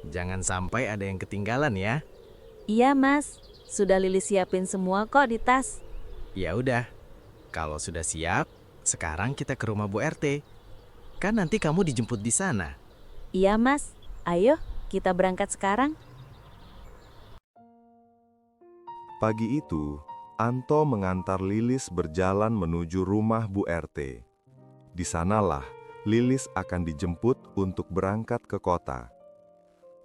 Jangan sampai ada yang ketinggalan ya. Iya Mas, sudah Lilis siapin semua kok di tas. Ya udah, kalau sudah siap, sekarang kita ke rumah Bu RT. Kan nanti kamu dijemput di sana. Iya Mas, ayo kita berangkat sekarang. Pagi itu, Anto mengantar Lilis berjalan menuju rumah Bu RT. Di sanalah Lilis akan dijemput untuk berangkat ke kota.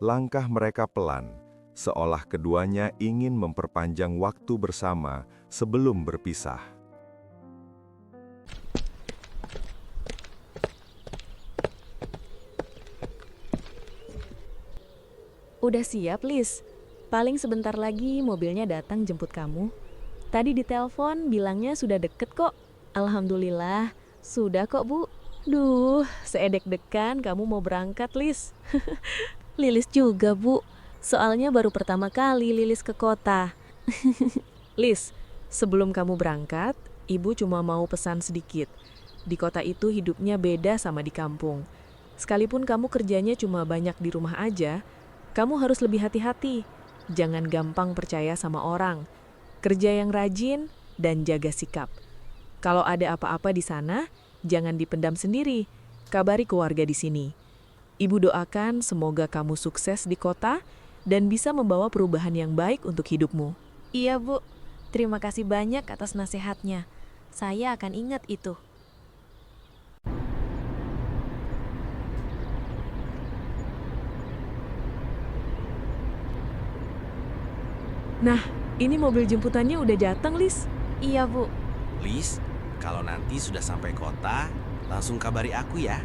Langkah mereka pelan, seolah keduanya ingin memperpanjang waktu bersama sebelum berpisah. Udah siap, Lis? Paling sebentar lagi mobilnya datang jemput kamu. Tadi ditelepon bilangnya sudah deket kok. Alhamdulillah, sudah kok Bu. Duh, seedek-dekan kamu mau berangkat, Lis. Lilis juga, Bu. Soalnya baru pertama kali Lilis ke kota. Lis, sebelum kamu berangkat, Ibu cuma mau pesan sedikit. Di kota itu hidupnya beda sama di kampung. Sekalipun kamu kerjanya cuma banyak di rumah aja, kamu harus lebih hati-hati. Jangan gampang percaya sama orang. Kerja yang rajin dan jaga sikap. Kalau ada apa-apa di sana, jangan dipendam sendiri. Kabari keluarga di sini. Ibu doakan semoga kamu sukses di kota dan bisa membawa perubahan yang baik untuk hidupmu. Iya Bu, terima kasih banyak atas nasihatnya. Saya akan ingat itu. Nah, ini mobil jemputannya udah datang, Lis. Iya Bu. Lis, kalau nanti sudah sampai kota, langsung kabari aku ya.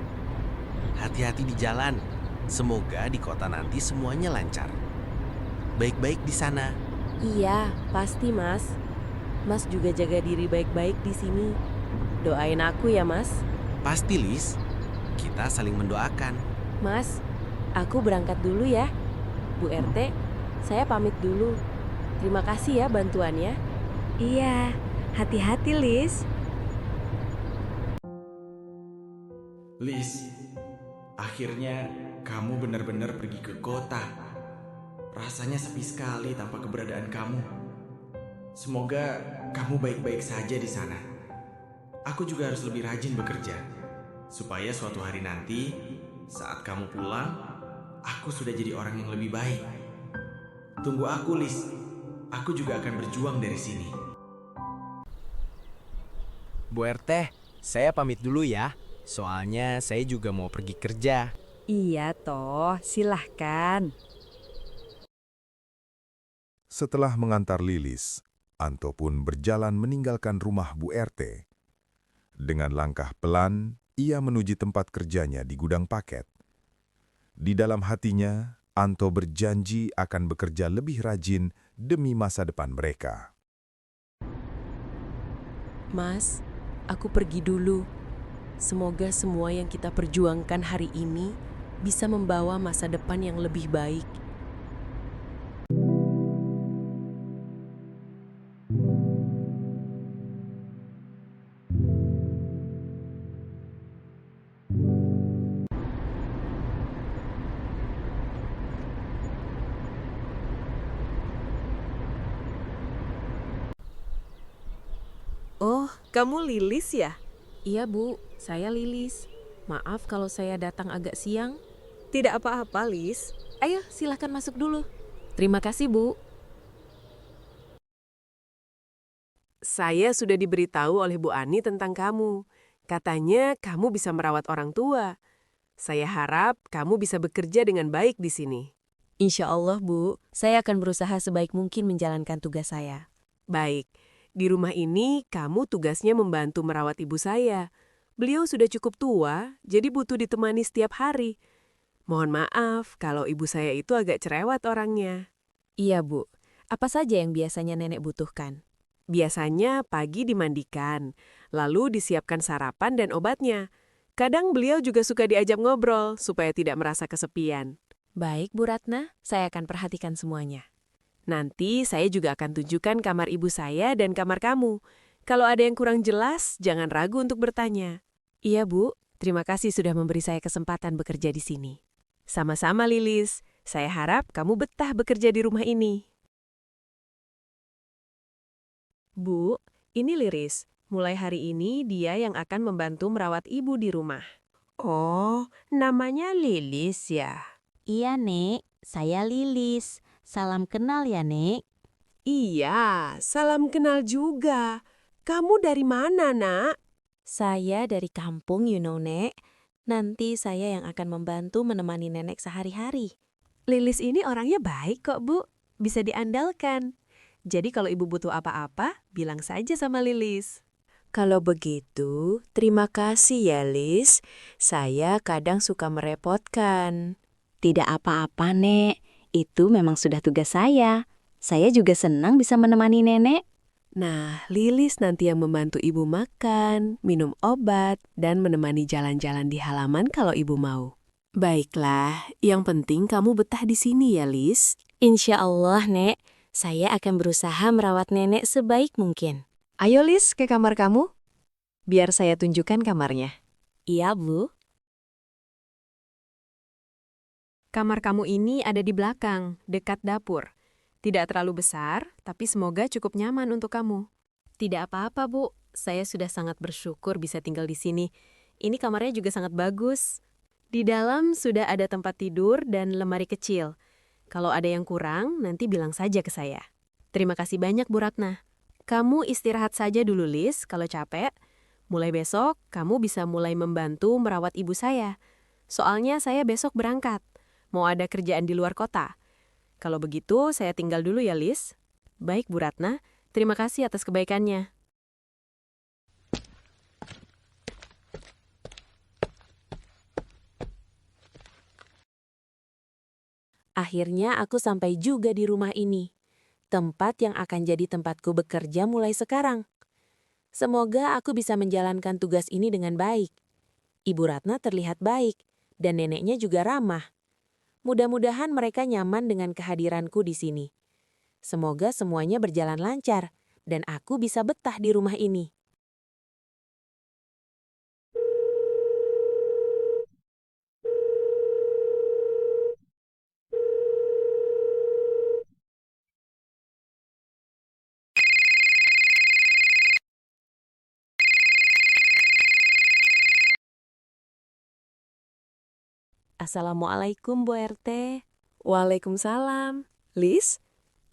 Hati-hati di jalan. Semoga di kota nanti semuanya lancar. Baik-baik di sana. Iya, pasti Mas. Mas juga jaga diri baik-baik di sini. Doain aku ya Mas. Pasti, Lis. Kita saling mendoakan. Mas, aku berangkat dulu ya. Bu RT, saya pamit dulu. Terima kasih ya bantuannya. Iya, hati-hati Lis. Lis, akhirnya kamu benar-benar pergi ke kota. Rasanya sepi sekali tanpa keberadaan kamu. Semoga kamu baik-baik saja di sana. Aku juga harus lebih rajin bekerja, supaya suatu hari nanti, saat kamu pulang, aku sudah jadi orang yang lebih baik. Tunggu aku, Lis. Aku juga akan berjuang dari sini. Bu RT, saya pamit dulu ya. Soalnya saya juga mau pergi kerja. Iya toh, silahkan. Setelah mengantar Lilis, Anto pun berjalan meninggalkan rumah Bu RT. Dengan langkah pelan, ia menuju tempat kerjanya di gudang paket. Di dalam hatinya, Anto berjanji akan bekerja lebih rajin demi masa depan mereka. Mas, aku pergi dulu. Semoga semua yang kita perjuangkan hari ini bisa membawa masa depan yang lebih baik. Oh, kamu Lilis ya? Iya Bu, saya Lilis. Maaf kalau saya datang agak siang. Tidak apa-apa, Lis. Ayo silahkan masuk dulu. Terima kasih Bu. Saya sudah diberitahu oleh Bu Ani tentang kamu. Katanya kamu bisa merawat orang tua. Saya harap kamu bisa bekerja dengan baik di sini. Insya Allah Bu, saya akan berusaha sebaik mungkin menjalankan tugas saya. Baik, di rumah ini kamu tugasnya membantu merawat ibu saya. Beliau sudah cukup tua, jadi butuh ditemani setiap hari. Mohon maaf kalau ibu saya itu agak cerewet orangnya. Iya Bu, apa saja yang biasanya nenek butuhkan? Biasanya pagi dimandikan, lalu disiapkan sarapan dan obatnya. Kadang beliau juga suka diajak ngobrol supaya tidak merasa kesepian. Baik Bu Ratna, saya akan perhatikan semuanya. Nanti saya juga akan tunjukkan kamar ibu saya dan kamar kamu. Kalau ada yang kurang jelas, jangan ragu untuk bertanya. Iya Bu, Terima kasih sudah memberi saya kesempatan bekerja di sini. Sama-sama, Lilis. Saya harap kamu betah bekerja di rumah ini. Bu, ini Liris. Mulai hari ini dia yang akan membantu merawat ibu di rumah. Oh, namanya Lilis ya? Iya, Nek. Saya Lilis. Salam kenal ya, Nek. Iya, salam kenal juga. Kamu dari mana, Nak? Saya dari kampung, Nek. Nanti saya yang akan membantu menemani nenek sehari-hari. Lilis ini orangnya baik kok, Bu. Bisa diandalkan. Jadi kalau ibu butuh apa-apa, bilang saja sama Lilis. Kalau begitu, terima kasih ya, Lis. Saya kadang suka merepotkan. Tidak apa-apa, Nek. Itu memang sudah tugas saya. Saya juga senang bisa menemani nenek. Nah, Lilis nanti yang membantu ibu makan, minum obat, dan menemani jalan-jalan di halaman kalau ibu mau. Baiklah, yang penting kamu betah di sini ya, Lis. Insya Allah, Nek. Saya akan berusaha merawat nenek sebaik mungkin. Ayo, Lis, ke kamar kamu. Biar saya tunjukkan kamarnya. Iya, Bu. Kamar kamu ini ada di belakang, dekat dapur. Tidak terlalu besar, tapi semoga cukup nyaman untuk kamu. Tidak apa-apa, Bu. Saya sudah sangat bersyukur bisa tinggal di sini. Ini kamarnya juga sangat bagus. Di dalam sudah ada tempat tidur dan lemari kecil. Kalau ada yang kurang, nanti bilang saja ke saya. Terima kasih banyak, Bu Ratna. Kamu istirahat saja dulu, Lis, kalau capek. Mulai besok, kamu bisa mulai membantu merawat ibu saya. Soalnya saya besok berangkat. Mau ada kerjaan di luar kota. Kalau begitu, saya tinggal dulu ya, Lis. Baik, Bu Ratna. Terima kasih atas kebaikannya. Akhirnya aku sampai juga di rumah ini. Tempat yang akan jadi tempatku bekerja mulai sekarang. Semoga aku bisa menjalankan tugas ini dengan baik. Ibu Ratna terlihat baik, dan neneknya juga ramah. Mudah-mudahan mereka nyaman dengan kehadiranku di sini. Semoga semuanya berjalan lancar, dan aku bisa betah di rumah ini. Assalamualaikum, Bu RT. Waalaikumsalam. Lis,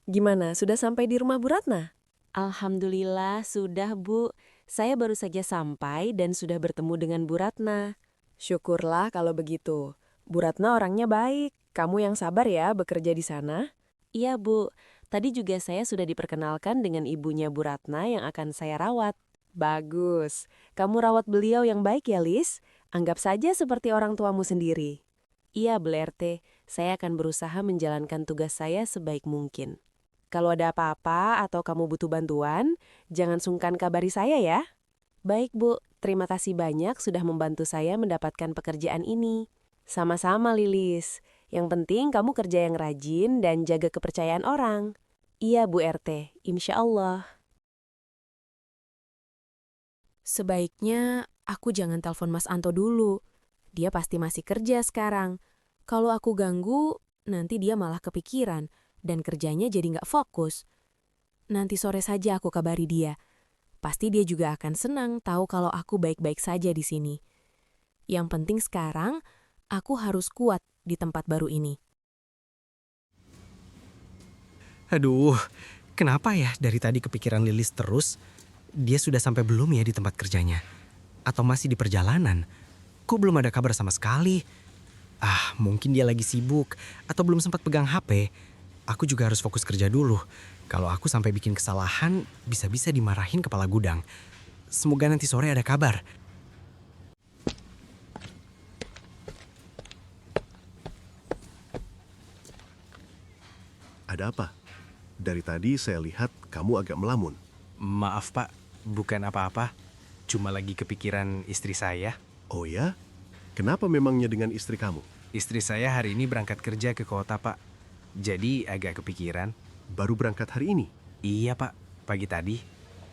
gimana? Sudah sampai di rumah Bu Ratna? Alhamdulillah, sudah, Bu. Saya baru saja sampai dan sudah bertemu dengan Bu Ratna. Syukurlah kalau begitu. Bu Ratna orangnya baik. Kamu yang sabar ya bekerja di sana. Iya, Bu. Tadi juga saya sudah diperkenalkan dengan ibunya Bu Ratna yang akan saya rawat. Bagus. Kamu rawat beliau yang baik ya, Lis. Anggap saja seperti orang tuamu sendiri. Iya, Bu RT. Saya akan berusaha menjalankan tugas saya sebaik mungkin. Kalau ada apa-apa atau kamu butuh bantuan, jangan sungkan kabari saya ya. Baik, Bu. Terima kasih banyak sudah membantu saya mendapatkan pekerjaan ini. Sama-sama, Lilis. Yang penting kamu kerja yang rajin dan jaga kepercayaan orang. Iya, Bu RT. Insya Allah. Sebaiknya aku jangan telepon Mas Anto dulu. Dia pasti masih kerja sekarang. Kalau aku ganggu, nanti dia malah kepikiran dan kerjanya jadi nggak fokus. Nanti sore saja aku kabari dia. Pasti dia juga akan senang tahu kalau aku baik-baik saja di sini. Yang penting sekarang, aku harus kuat di tempat baru ini. Aduh, kenapa ya dari tadi kepikiran Lilis terus? Dia sudah sampai belum ya di tempat kerjanya? Atau masih di perjalanan? Kok belum ada kabar sama sekali? Mungkin dia lagi sibuk atau belum sempat pegang HP. Aku juga harus fokus kerja dulu. Kalau aku sampai bikin kesalahan, bisa-bisa dimarahin kepala gudang. Semoga nanti sore ada kabar. Ada apa? Dari tadi saya lihat kamu agak melamun. Maaf, Pak. Bukan apa-apa. Cuma lagi kepikiran istri saya. Oh ya? Kenapa memangnya dengan istri kamu? Istri saya hari ini berangkat kerja ke kota, Pak. Jadi agak kepikiran. Baru berangkat hari ini? Iya, Pak. Pagi tadi.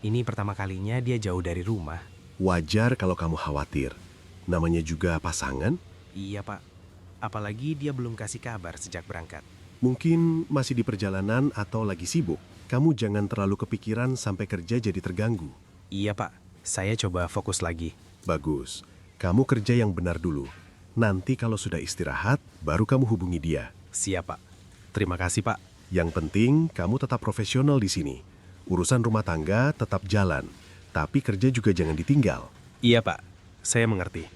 Ini pertama kalinya dia jauh dari rumah. Wajar kalau kamu khawatir. Namanya juga pasangan. Iya, Pak. Apalagi dia belum kasih kabar sejak berangkat. Mungkin masih di perjalanan atau lagi sibuk. Kamu jangan terlalu kepikiran sampai kerja jadi terganggu. Iya, Pak. Saya coba fokus lagi. Bagus. Kamu kerja yang benar dulu. Nanti kalau sudah istirahat, baru kamu hubungi dia. Siap, Pak. Terima kasih, Pak. Yang penting, kamu tetap profesional di sini. Urusan rumah tangga tetap jalan, tapi kerja juga jangan ditinggal. Iya, Pak. Saya mengerti.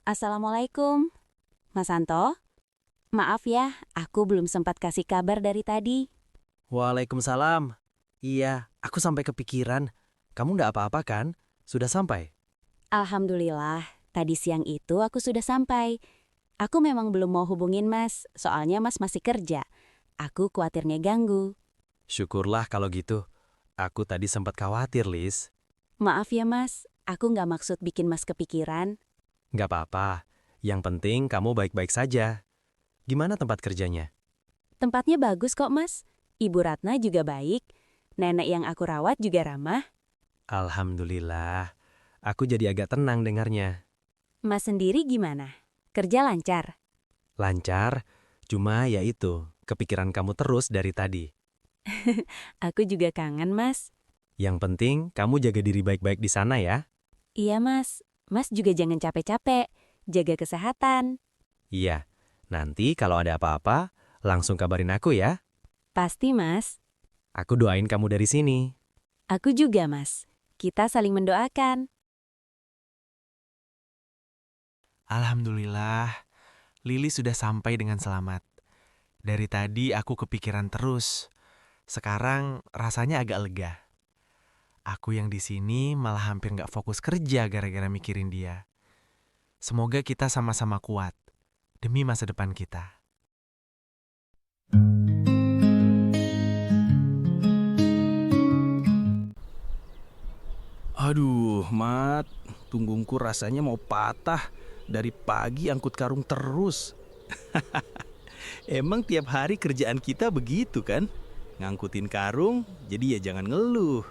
Assalamualaikum, Mas Santo. Maaf ya, aku belum sempat kasih kabar dari tadi. Waalaikumsalam. Iya, aku sampai kepikiran. Kamu nggak apa-apa kan? Sudah sampai? Alhamdulillah, tadi siang itu aku sudah sampai. Aku memang belum mau hubungin Mas, soalnya Mas masih kerja. Aku khawatir ngeganggu. Syukurlah kalau gitu. Aku tadi sempat khawatir, Lis. Maaf ya Mas, aku nggak maksud bikin Mas kepikiran. Nggak apa-apa. Yang penting kamu baik-baik saja. Gimana tempat kerjanya? Tempatnya bagus kok Mas. Ibu Ratna juga baik. Nenek yang aku rawat juga ramah. Alhamdulillah. Aku jadi agak tenang dengarnya. Mas sendiri gimana? Kerja lancar? Lancar, cuma ya itu, kepikiran kamu terus dari tadi. Aku juga kangen Mas. Yang penting kamu jaga diri baik-baik di sana ya. Iya Mas. Mas juga jangan capek-capek. Jaga kesehatan. Iya, nanti kalau ada apa-apa, langsung kabarin aku ya. Pasti Mas. Aku doain kamu dari sini. Aku juga Mas. Kita saling mendoakan. Alhamdulillah, Lili sudah sampai dengan selamat. Dari tadi aku kepikiran terus. Sekarang rasanya agak lega. Aku yang di sini malah hampir nggak fokus kerja gara-gara mikirin dia. Semoga kita sama-sama kuat demi masa depan kita. Aduh, Mat. Punggungku rasanya mau patah. Dari pagi angkut karung terus. Emang tiap hari kerjaan kita begitu kan? Ngangkutin karung, jadi ya jangan ngeluh.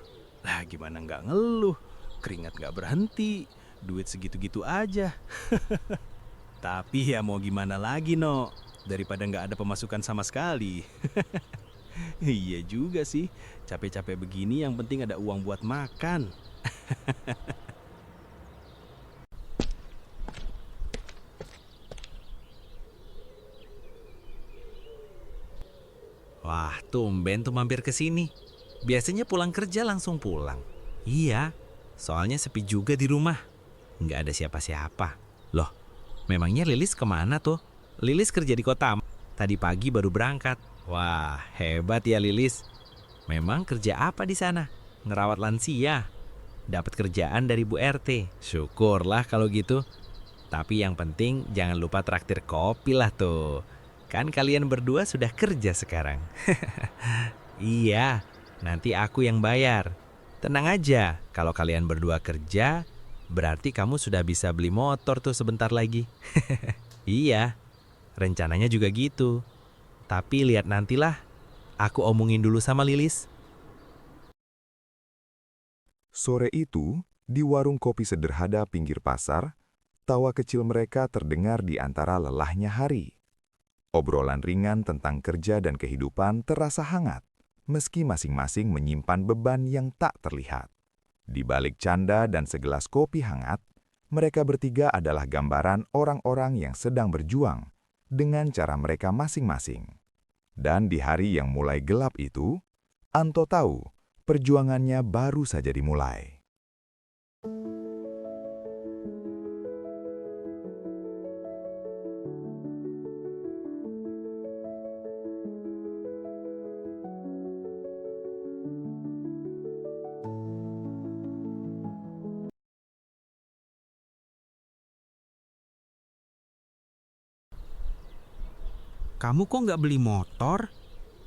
Lah gimana nggak ngeluh? Keringat nggak berhenti, duit segitu-gitu aja. Tapi ya mau gimana lagi, No? Daripada nggak ada pemasukan sama sekali. Iya juga sih, capek-capek begini yang penting ada uang buat makan. Wah, tumben tuh mampir ke sini. Biasanya pulang kerja langsung pulang. Iya, soalnya sepi juga di rumah. Nggak ada siapa-siapa. Loh, memangnya Lilis kemana tuh? Lilis kerja di kota. Tadi pagi baru berangkat. Wah, hebat ya Lilis. Memang kerja apa di sana? Ngerawat lansia. Dapat kerjaan dari Bu RT. Syukurlah kalau gitu. Tapi yang penting jangan lupa traktir kopi lah tuh. Kan kalian berdua sudah kerja sekarang. Iya, nanti aku yang bayar. Tenang aja, kalau kalian berdua kerja, berarti kamu sudah bisa beli motor tuh sebentar lagi. Iya, rencananya juga gitu. Tapi lihat nantilah, aku omongin dulu sama Lilis. Sore itu, di warung kopi sederhana pinggir pasar, tawa kecil mereka terdengar di antara lelahnya hari. Obrolan ringan tentang kerja dan kehidupan terasa hangat, meski masing-masing menyimpan beban yang tak terlihat. Di balik canda dan segelas kopi hangat, mereka bertiga adalah gambaran orang-orang yang sedang berjuang dengan cara mereka masing-masing. Dan di hari yang mulai gelap itu, Anto tahu perjuangannya baru saja dimulai. Kamu kok nggak beli motor?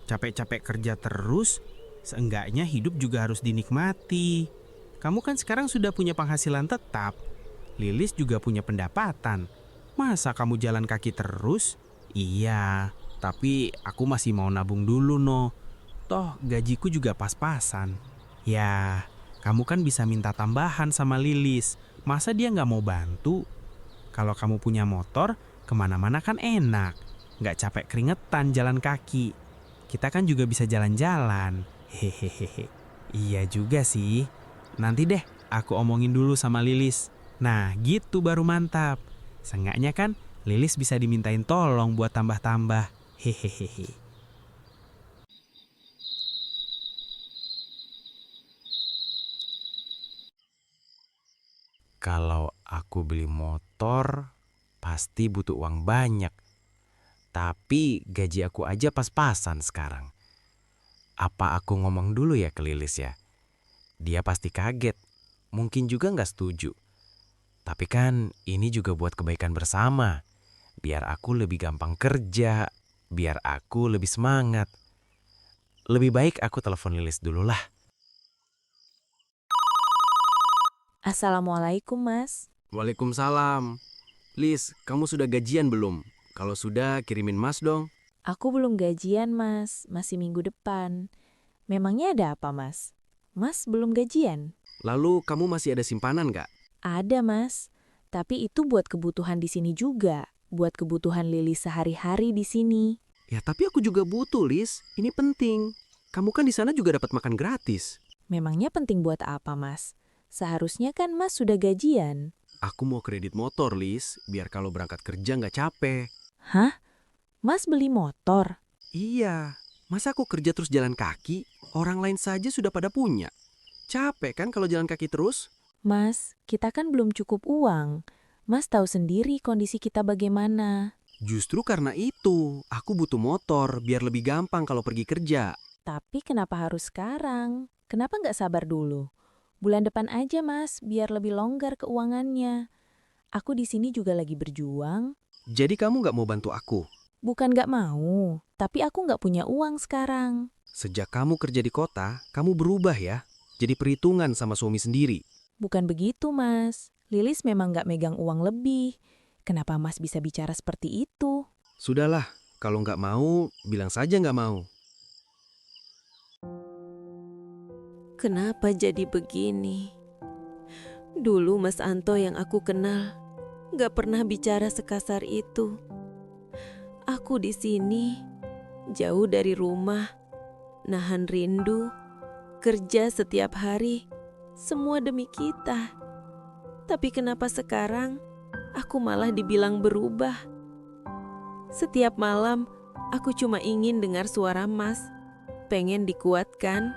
Capek-capek kerja terus, Seenggaknya hidup juga harus dinikmati. Kamu kan sekarang sudah punya penghasilan tetap. Lilis juga punya pendapatan. Masa kamu jalan kaki terus? Iya, tapi aku masih mau nabung dulu, no. Toh gajiku juga pas-pasan. Ya, kamu kan bisa minta tambahan sama Lilis. Masa dia nggak mau bantu? Kalau kamu punya motor, kemana-mana kan enak. Nggak capek keringetan jalan kaki. Kita kan juga bisa jalan-jalan. Hehehe. Iya juga sih. Nanti deh aku omongin dulu sama Lilis. Nah gitu baru mantap. Seenggaknya kan Lilis bisa dimintain tolong buat tambah-tambah. Hehehe. Kalau aku beli motor, pasti butuh uang banyak. Tapi gaji aku aja pas-pasan sekarang. Apa aku ngomong dulu ya ke Lilis ya? Dia pasti kaget, mungkin juga nggak setuju. Tapi kan ini juga buat kebaikan bersama. Biar aku lebih gampang kerja, biar aku lebih semangat. Lebih baik aku telepon Lilis dulu lah. Assalamualaikum, Mas. Waalaikumsalam. Lis, kamu sudah gajian belum? Kalau sudah, kirimin Mas dong. Aku belum gajian, Mas. Masih minggu depan. Memangnya ada apa, Mas? Mas belum gajian? Lalu kamu masih ada simpanan nggak? Ada, Mas. Tapi itu buat kebutuhan di sini juga. Buat kebutuhan Lilis sehari-hari di sini. Ya tapi aku juga butuh, Lis. Ini penting. Kamu kan di sana juga dapat makan gratis. Memangnya penting buat apa, Mas? Seharusnya kan Mas sudah gajian. Aku mau kredit motor, Lis. Biar kalau berangkat kerja nggak capek. Hah? Mas beli motor? Iya. Masa aku kerja terus jalan kaki? Orang lain saja sudah pada punya. Capek kan kalau jalan kaki terus? Mas, kita kan belum cukup uang. Mas tahu sendiri kondisi kita bagaimana. Justru karena itu, aku butuh motor biar lebih gampang kalau pergi kerja. Tapi kenapa harus sekarang? Kenapa nggak sabar dulu? Bulan depan aja, Mas, biar lebih longgar keuangannya. Aku di sini juga lagi berjuang. Jadi kamu nggak mau bantu aku? Bukan nggak mau, tapi aku nggak punya uang sekarang. Sejak kamu kerja di kota, kamu berubah ya. Jadi perhitungan sama suami sendiri. Bukan begitu, Mas. Lilis memang nggak megang uang lebih. Kenapa Mas bisa bicara seperti itu? Sudahlah, kalau nggak mau, bilang saja nggak mau. Kenapa jadi begini? Dulu Mas Anto yang aku kenal nggak pernah bicara sekasar itu. Aku di sini, jauh dari rumah, nahan rindu, kerja setiap hari, semua demi kita. Tapi kenapa sekarang aku malah dibilang berubah? Setiap malam aku cuma ingin dengar suara Mas, pengen dikuatkan,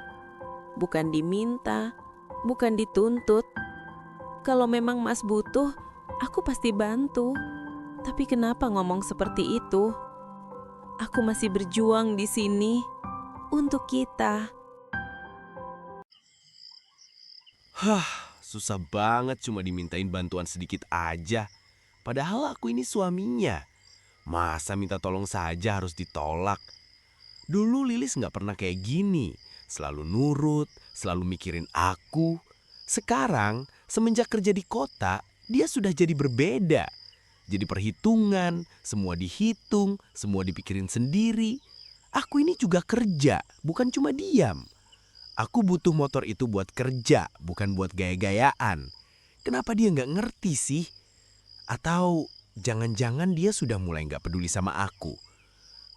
bukan diminta, bukan dituntut. Kalau memang Mas butuh, aku pasti bantu. Tapi kenapa ngomong seperti itu? Aku masih berjuang di sini untuk kita. Susah banget cuma dimintain bantuan sedikit aja. Padahal aku ini suaminya. Masa minta tolong saja harus ditolak? Dulu Lilis nggak pernah kayak gini. Selalu nurut, selalu mikirin aku. Sekarang, semenjak kerja di kota, dia sudah jadi berbeda. Jadi perhitungan, semua dihitung, semua dipikirin sendiri. Aku ini juga kerja, bukan cuma diam. Aku butuh motor itu buat kerja, bukan buat gaya-gayaan. Kenapa dia nggak ngerti sih? Atau jangan-jangan dia sudah mulai nggak peduli sama aku.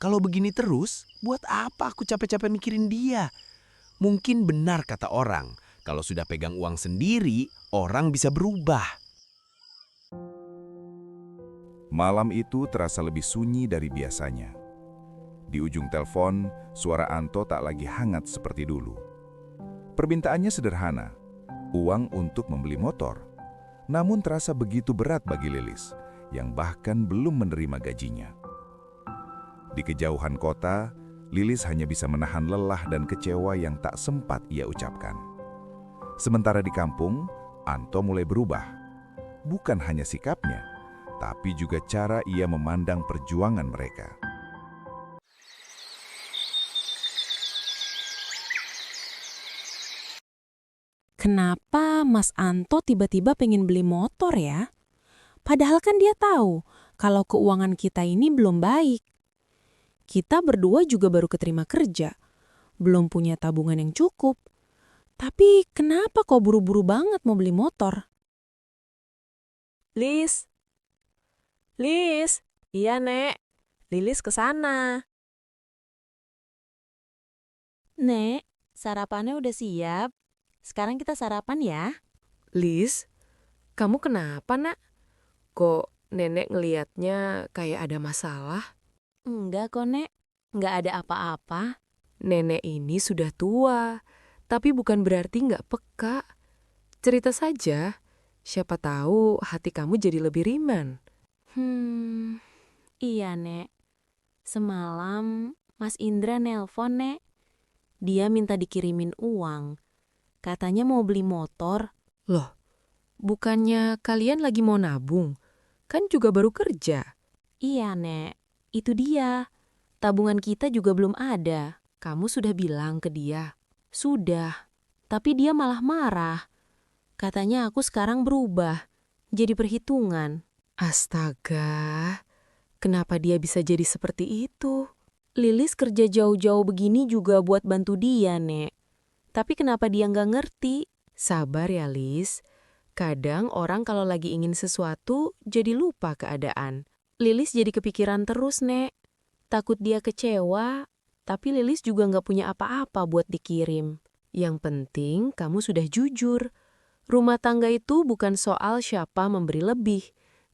Kalau begini terus, buat apa aku capek-capek mikirin dia? Mungkin benar kata orang, kalau sudah pegang uang sendiri, orang bisa berubah. Malam itu terasa lebih sunyi dari biasanya. Di ujung telepon, suara Anto tak lagi hangat seperti dulu. Permintaannya sederhana, uang untuk membeli motor. Namun terasa begitu berat bagi Lilis, yang bahkan belum menerima gajinya. Di kejauhan kota, Lilis hanya bisa menahan lelah dan kecewa yang tak sempat ia ucapkan. Sementara di kampung, Anto mulai berubah. Bukan hanya sikapnya, tapi juga cara ia memandang perjuangan mereka. kenapa Mas Anto tiba-tiba pengen beli motor ya? Padahal kan dia tahu kalau keuangan kita ini belum baik. Kita berdua juga baru keterima kerja, belum punya tabungan yang cukup. Tapi kenapa kok buru-buru banget mau beli motor? Lis. Lis. Iya, Nek. Lilis ke sana. Nek, sarapannya udah siap. Sekarang kita sarapan ya. Lis, kamu kenapa, Nak? Kok Nenek ngelihatnya kayak ada masalah? Enggak kok, Nek. Enggak ada apa-apa. Nenek ini sudah tua, tapi bukan berarti nggak peka. Cerita saja, siapa tahu hati kamu jadi lebih ringan. Iya, Nek. Semalam Mas Indra nelpon, Nek. Dia minta dikirimin uang. Katanya mau beli motor. Loh, bukannya kalian lagi mau nabung? Kan juga baru kerja. Iya, Nek. Itu dia. Tabungan kita juga belum ada. Kamu sudah bilang ke dia? Sudah. Tapi dia malah marah. Katanya aku sekarang berubah. Jadi perhitungan. Astaga, kenapa dia bisa jadi seperti itu? Lilis kerja jauh-jauh begini juga buat bantu dia, Nek. Tapi kenapa dia nggak ngerti? Sabar ya, Lis. Kadang orang kalau lagi ingin sesuatu jadi lupa keadaan. Lilis jadi kepikiran terus, Nek. Takut dia kecewa, tapi Lilis juga nggak punya apa-apa buat dikirim. Yang penting kamu sudah jujur. Rumah tangga itu bukan soal siapa memberi lebih,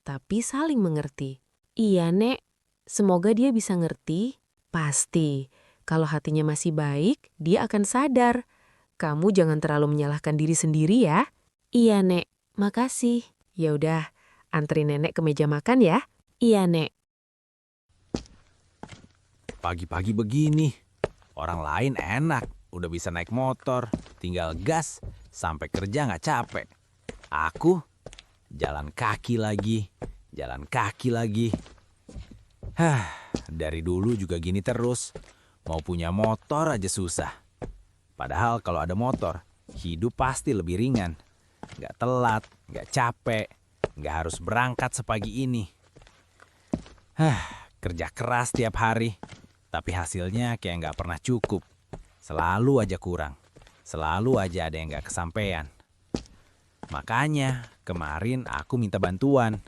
tapi saling mengerti. Iya, Nek. Semoga dia bisa ngerti. Pasti. Kalau hatinya masih baik, dia akan sadar. Kamu jangan terlalu menyalahkan diri sendiri ya. Iya, Nek. Makasih. Ya udah, antri Nenek ke meja makan ya. Iya, Nek. Pagi-pagi begini, orang lain enak, udah bisa naik motor, tinggal gas, sampai kerja nggak capek. Aku jalan kaki lagi. Dari dulu juga gini terus, mau punya motor aja susah. Padahal kalau ada motor, hidup pasti lebih ringan. Nggak telat, nggak capek, nggak harus berangkat sepagi ini. Kerja keras tiap hari, tapi hasilnya kayak nggak pernah cukup. Selalu aja kurang, selalu aja ada yang nggak kesampean. Makanya kemarin aku minta bantuan,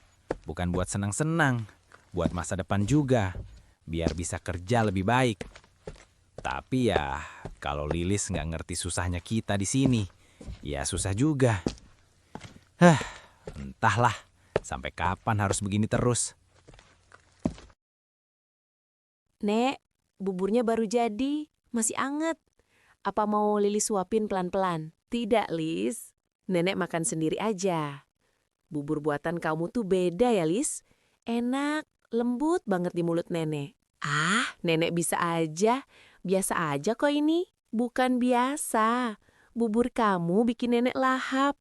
bukan buat senang-senang, buat masa depan juga, biar bisa kerja lebih baik. Tapi ya, kalau Lilis nggak ngerti susahnya kita di sini, ya susah juga. Entahlah, sampai kapan harus begini terus. Nek, buburnya baru jadi, masih anget. Apa mau Lilis suapin pelan-pelan? Tidak, Lis. Nenek makan sendiri aja. Bubur buatan kamu tuh beda ya, Lis. Enak, lembut banget di mulut Nenek. Nenek bisa aja. Biasa aja kok ini. Bukan biasa. Bubur kamu bikin Nenek lahap.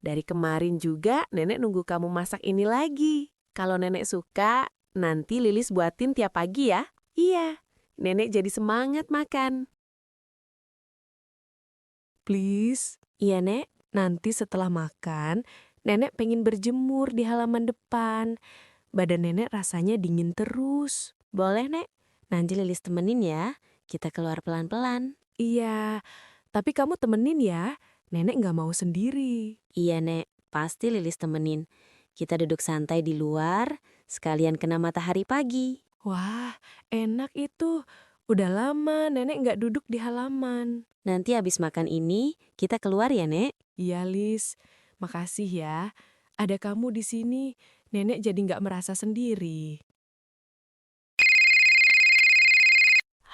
Dari kemarin juga Nenek nunggu kamu masak ini lagi. Kalau Nenek suka, nanti Lilis buatin tiap pagi ya. Iya, Nenek jadi semangat makan. Please. Iya, Nek. Nanti setelah makan, Nenek pengen berjemur di halaman depan. Badan Nenek rasanya dingin terus. Boleh, Nek. Nanti Lilis temenin ya. Kita keluar pelan-pelan. Iya, tapi kamu temenin ya. Nenek nggak mau sendiri. Iya, Nek. Pasti Lilis temenin. Kita duduk santai di luar, sekalian kena matahari pagi. Wah, enak itu. Udah lama Nenek nggak duduk di halaman. Nanti habis makan ini, kita keluar ya, Nek? Iya, Lis. Makasih ya. Ada kamu di sini, Nenek jadi nggak merasa sendiri.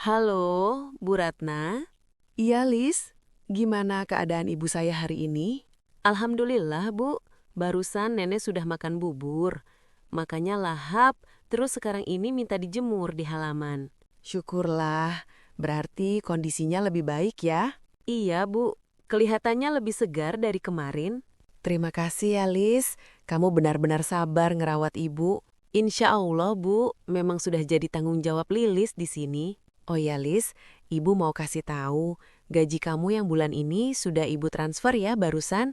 Halo, Bu Ratna. Iya, Lis. Gimana keadaan ibu saya hari ini? Alhamdulillah, Bu. Barusan Nenek sudah makan bubur. Makanya lahap, terus sekarang ini minta dijemur di halaman. Syukurlah. Berarti kondisinya lebih baik ya? Iya, Bu. Kelihatannya lebih segar dari kemarin. Terima kasih ya, Lis. Kamu benar-benar sabar ngerawat ibu. Insya Allah, Bu. Memang sudah jadi tanggung jawab Lilis di sini. Oh ya, Lis. Ibu mau kasih tahu, gaji kamu yang bulan ini sudah Ibu transfer ya barusan.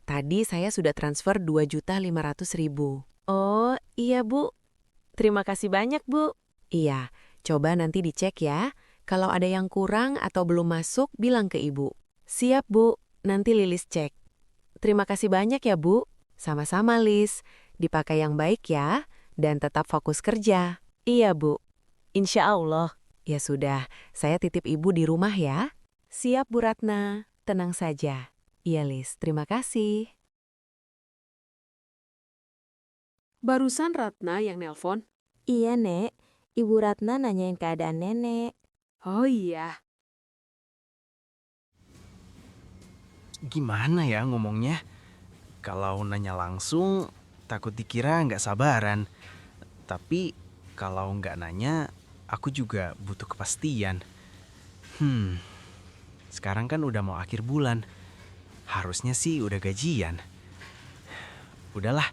Tadi saya sudah transfer 2.500.000. Oh, iya Bu. Terima kasih banyak, Bu. Iya, coba nanti dicek ya. Kalau ada yang kurang atau belum masuk, bilang ke Ibu. Siap, Bu. Nanti Lilis cek. Terima kasih banyak ya, Bu. Sama-sama, Lis. Dipakai yang baik ya, dan tetap fokus kerja. Iya, Bu. Insya Allah. Ya sudah, saya titip Ibu di rumah ya. Siap, Bu Ratna. Tenang saja. Iya, Lis. Terima kasih. Barusan Ratna yang nelpon. Iya, Nek. Ibu Ratna nanyain keadaan nenek. Oh iya. Gimana ya ngomongnya? Kalau nanya langsung, takut dikira nggak sabaran. Tapi kalau nggak nanya, aku juga butuh kepastian. Sekarang kan udah mau akhir bulan. Harusnya sih udah gajian. Udahlah,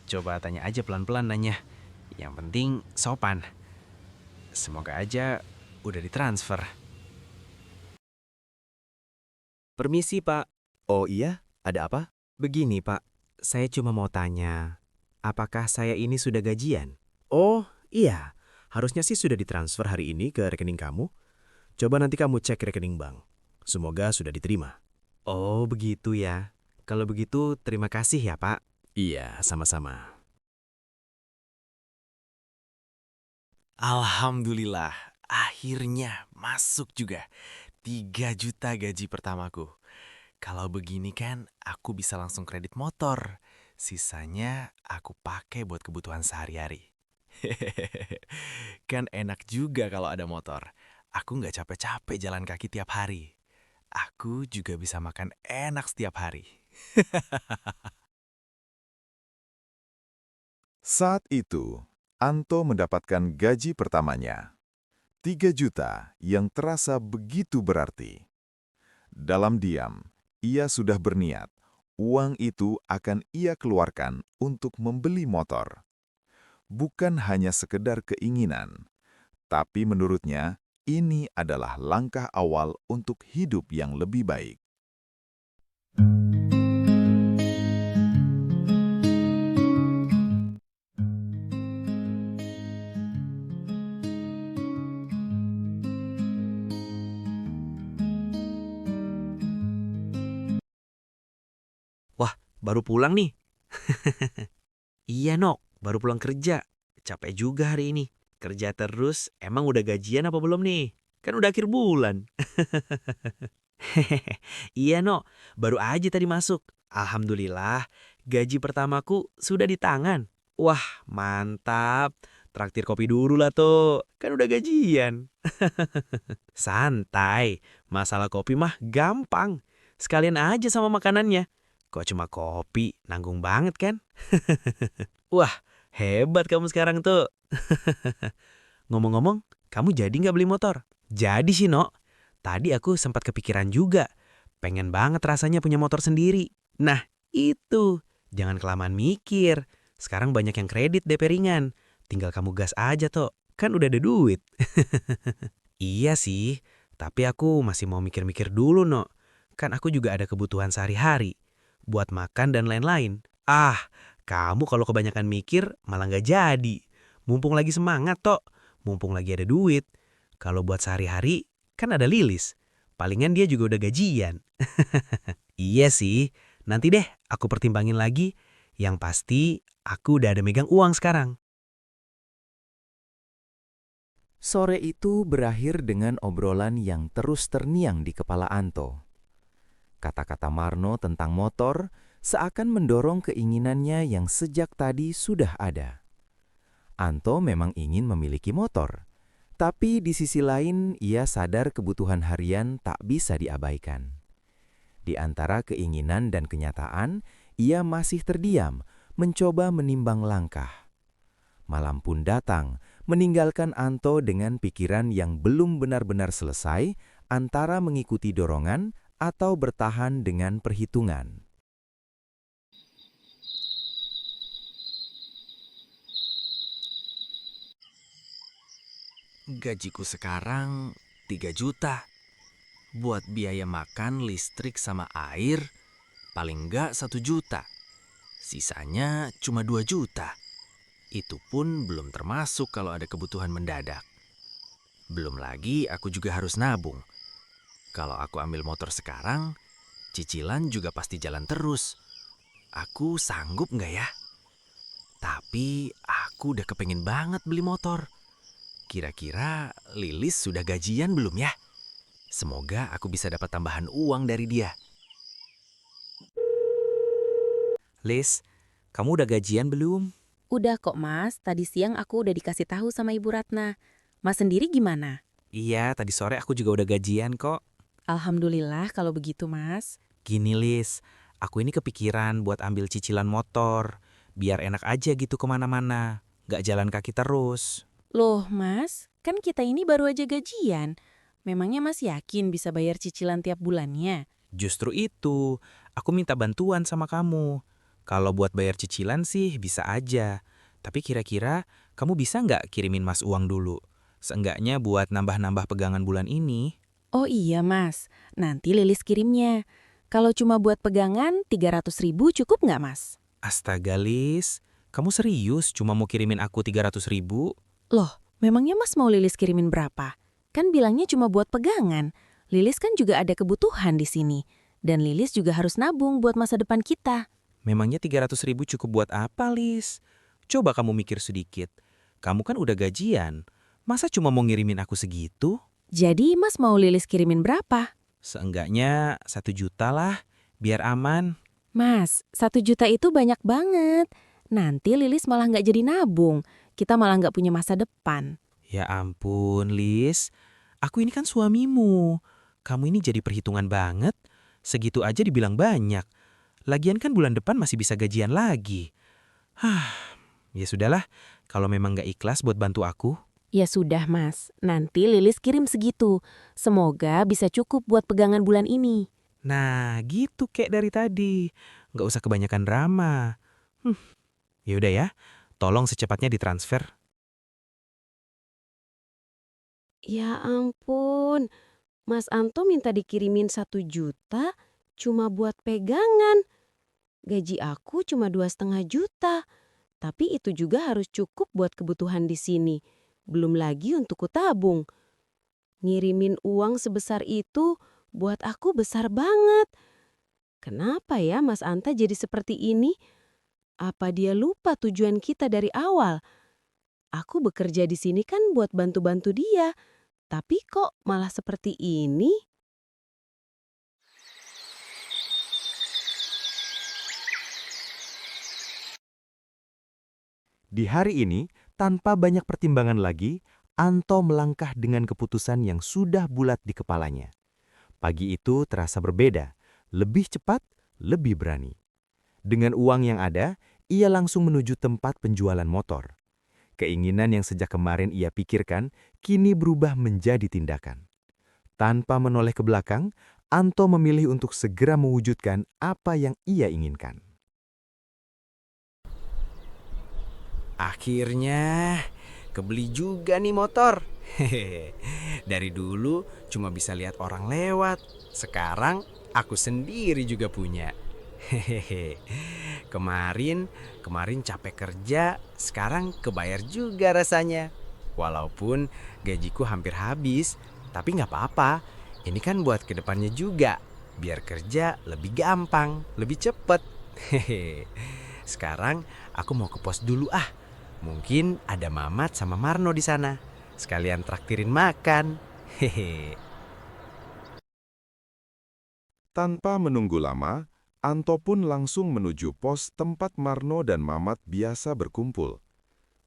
coba tanya aja pelan-pelan nanya. Yang penting sopan. Semoga aja udah ditransfer. Permisi, Pak. Oh iya, ada apa? Begini, Pak. Saya cuma mau tanya, apakah saya ini sudah gajian? Oh, iya. Harusnya sih sudah ditransfer hari ini ke rekening kamu. Coba nanti kamu cek rekening bank. Semoga sudah diterima. Oh, begitu ya. Kalau begitu, terima kasih ya, Pak. Iya, sama-sama. Alhamdulillah, akhirnya masuk juga. 3 juta gaji pertamaku. Kalau begini kan aku bisa langsung kredit motor. Sisanya aku pakai buat kebutuhan sehari-hari. Kan enak juga kalau ada motor. Aku nggak capek-capek jalan kaki tiap hari. Aku juga bisa makan enak setiap hari. Saat itu, Anto mendapatkan gaji pertamanya. 3 juta yang terasa begitu berarti. Dalam diam, ia sudah berniat, uang itu akan ia keluarkan untuk membeli motor. Bukan hanya sekedar keinginan, tapi menurutnya ini adalah langkah awal untuk hidup yang lebih baik. Wah, baru pulang nih. Iya, Nok. Baru pulang kerja. Capek juga hari ini. Kerja terus, emang udah gajian apa belum nih? Kan udah akhir bulan. Iya, Nok. Baru aja tadi masuk. Alhamdulillah, gaji pertamaku sudah di tangan. Wah, mantap. Traktir kopi dulu lah tuh. Kan udah gajian. Santai. Masalah kopi mah gampang. Sekalian aja sama makanannya. Kok cuma kopi, nanggung banget kan? Wah, hebat kamu sekarang tuh. Ngomong-ngomong, kamu jadi nggak beli motor? Jadi sih, Nok. Tadi aku sempat kepikiran juga. Pengen banget rasanya punya motor sendiri. Nah, itu. Jangan kelamaan mikir. Sekarang banyak yang kredit DP ringan. Tinggal kamu gas aja, toh. Kan udah ada duit. Iya sih, tapi aku masih mau mikir-mikir dulu, Nok. Kan aku juga ada kebutuhan sehari-hari. Buat makan dan lain-lain. Kamu kalau kebanyakan mikir malah nggak jadi. Mumpung lagi semangat, toh. Mumpung lagi ada duit. Kalau buat sehari-hari, kan ada Lilis. Palingan dia juga udah gajian. Iya sih, nanti deh aku pertimbangin lagi. Yang pasti, aku udah ada megang uang sekarang. Sore itu berakhir dengan obrolan yang terus terngiang di kepala Anto. Kata-kata Marno tentang motor seakan mendorong keinginannya yang sejak tadi sudah ada. Anto memang ingin memiliki motor, tapi di sisi lain ia sadar kebutuhan harian tak bisa diabaikan. Di antara keinginan dan kenyataan, ia masih terdiam, mencoba menimbang langkah. Malam pun datang, meninggalkan Anto dengan pikiran yang belum benar-benar selesai antara mengikuti dorongan atau bertahan dengan perhitungan. Gajiku sekarang 3 juta. Buat biaya makan, listrik, sama air, paling enggak 1 juta. Sisanya cuma 2 juta. Itu pun belum termasuk kalau ada kebutuhan mendadak. Belum lagi aku juga harus nabung. Kalau aku ambil motor sekarang, cicilan juga pasti jalan terus. Aku sanggup nggak ya? Tapi aku udah kepengen banget beli motor. Kira-kira Lilis sudah gajian belum ya? Semoga aku bisa dapat tambahan uang dari dia. Lis, kamu udah gajian belum? Udah kok Mas, tadi siang aku udah dikasih tahu sama Ibu Ratna. Mas sendiri gimana? Iya, tadi sore aku juga udah gajian kok. Alhamdulillah kalau begitu Mas. Gini Lis, aku ini kepikiran buat ambil cicilan motor. Biar enak aja gitu kemana-mana. Nggak jalan kaki terus. Loh Mas, kan kita ini baru aja gajian. Memangnya Mas yakin bisa bayar cicilan tiap bulannya? Justru itu, aku minta bantuan sama kamu. Kalau buat bayar cicilan sih bisa aja. Tapi kira-kira kamu bisa nggak kirimin Mas uang dulu? Seenggaknya buat nambah-nambah pegangan bulan ini. Oh iya Mas, nanti Lilis kirimnya. Kalau cuma buat pegangan 300.000 cukup nggak Mas? Astaga Lis, kamu serius cuma mau kirimin aku 300.000? Loh, memangnya Mas mau Lilis kirimin berapa? Kan bilangnya cuma buat pegangan. Lilis kan juga ada kebutuhan di sini. Dan Lilis juga harus nabung buat masa depan kita. Memangnya 300.000 cukup buat apa, Lis? Coba kamu mikir sedikit. Kamu kan udah gajian. Masa cuma mau ngirimin aku segitu? Jadi Mas mau Lilis kirimin berapa? Seenggaknya 1 juta lah, biar aman. Mas, 1 juta itu banyak banget. Nanti Lilis malah nggak jadi nabung. Kita malah nggak punya masa depan. Ya ampun, Lis. Aku ini kan suamimu. Kamu ini jadi perhitungan banget. Segitu aja dibilang banyak. Lagian kan bulan depan masih bisa gajian lagi. Ya sudahlah. Kalau memang nggak ikhlas buat bantu aku. Ya sudah Mas, nanti Lilis kirim segitu. Semoga bisa cukup buat pegangan bulan ini. Nah, gitu kayak dari tadi. Nggak usah kebanyakan drama. Ya udah ya, tolong secepatnya ditransfer. Ya ampun, Mas Anto minta dikirimin 1 juta cuma buat pegangan. Gaji aku cuma 2,5 juta, tapi itu juga harus cukup buat kebutuhan di sini. Belum lagi untuk kutabung. Ngirimin uang sebesar itu buat aku besar banget. Kenapa ya Mas Anta jadi seperti ini? Apa dia lupa tujuan kita dari awal? Aku bekerja di sini kan buat bantu-bantu dia. Tapi kok malah seperti ini? Di hari ini, tanpa banyak pertimbangan lagi, Anto melangkah dengan keputusan yang sudah bulat di kepalanya. Pagi itu terasa berbeda, lebih cepat, lebih berani. Dengan uang yang ada, ia langsung menuju tempat penjualan motor. Keinginan yang sejak kemarin ia pikirkan, kini berubah menjadi tindakan. Tanpa menoleh ke belakang, Anto memilih untuk segera mewujudkan apa yang ia inginkan. Akhirnya, kebeli juga nih motor. Dari dulu cuma bisa lihat orang lewat. Sekarang aku sendiri juga punya. Kemarin capek kerja, sekarang kebayar juga rasanya. Walaupun gajiku hampir habis, tapi nggak apa-apa. Ini kan buat kedepannya juga. Biar kerja lebih gampang, lebih cepet. Sekarang aku mau ke pos dulu ah. Mungkin ada Mamat sama Marno di sana. Sekalian traktirin makan. Tanpa menunggu lama, Anto pun langsung menuju pos tempat Marno dan Mamat biasa berkumpul.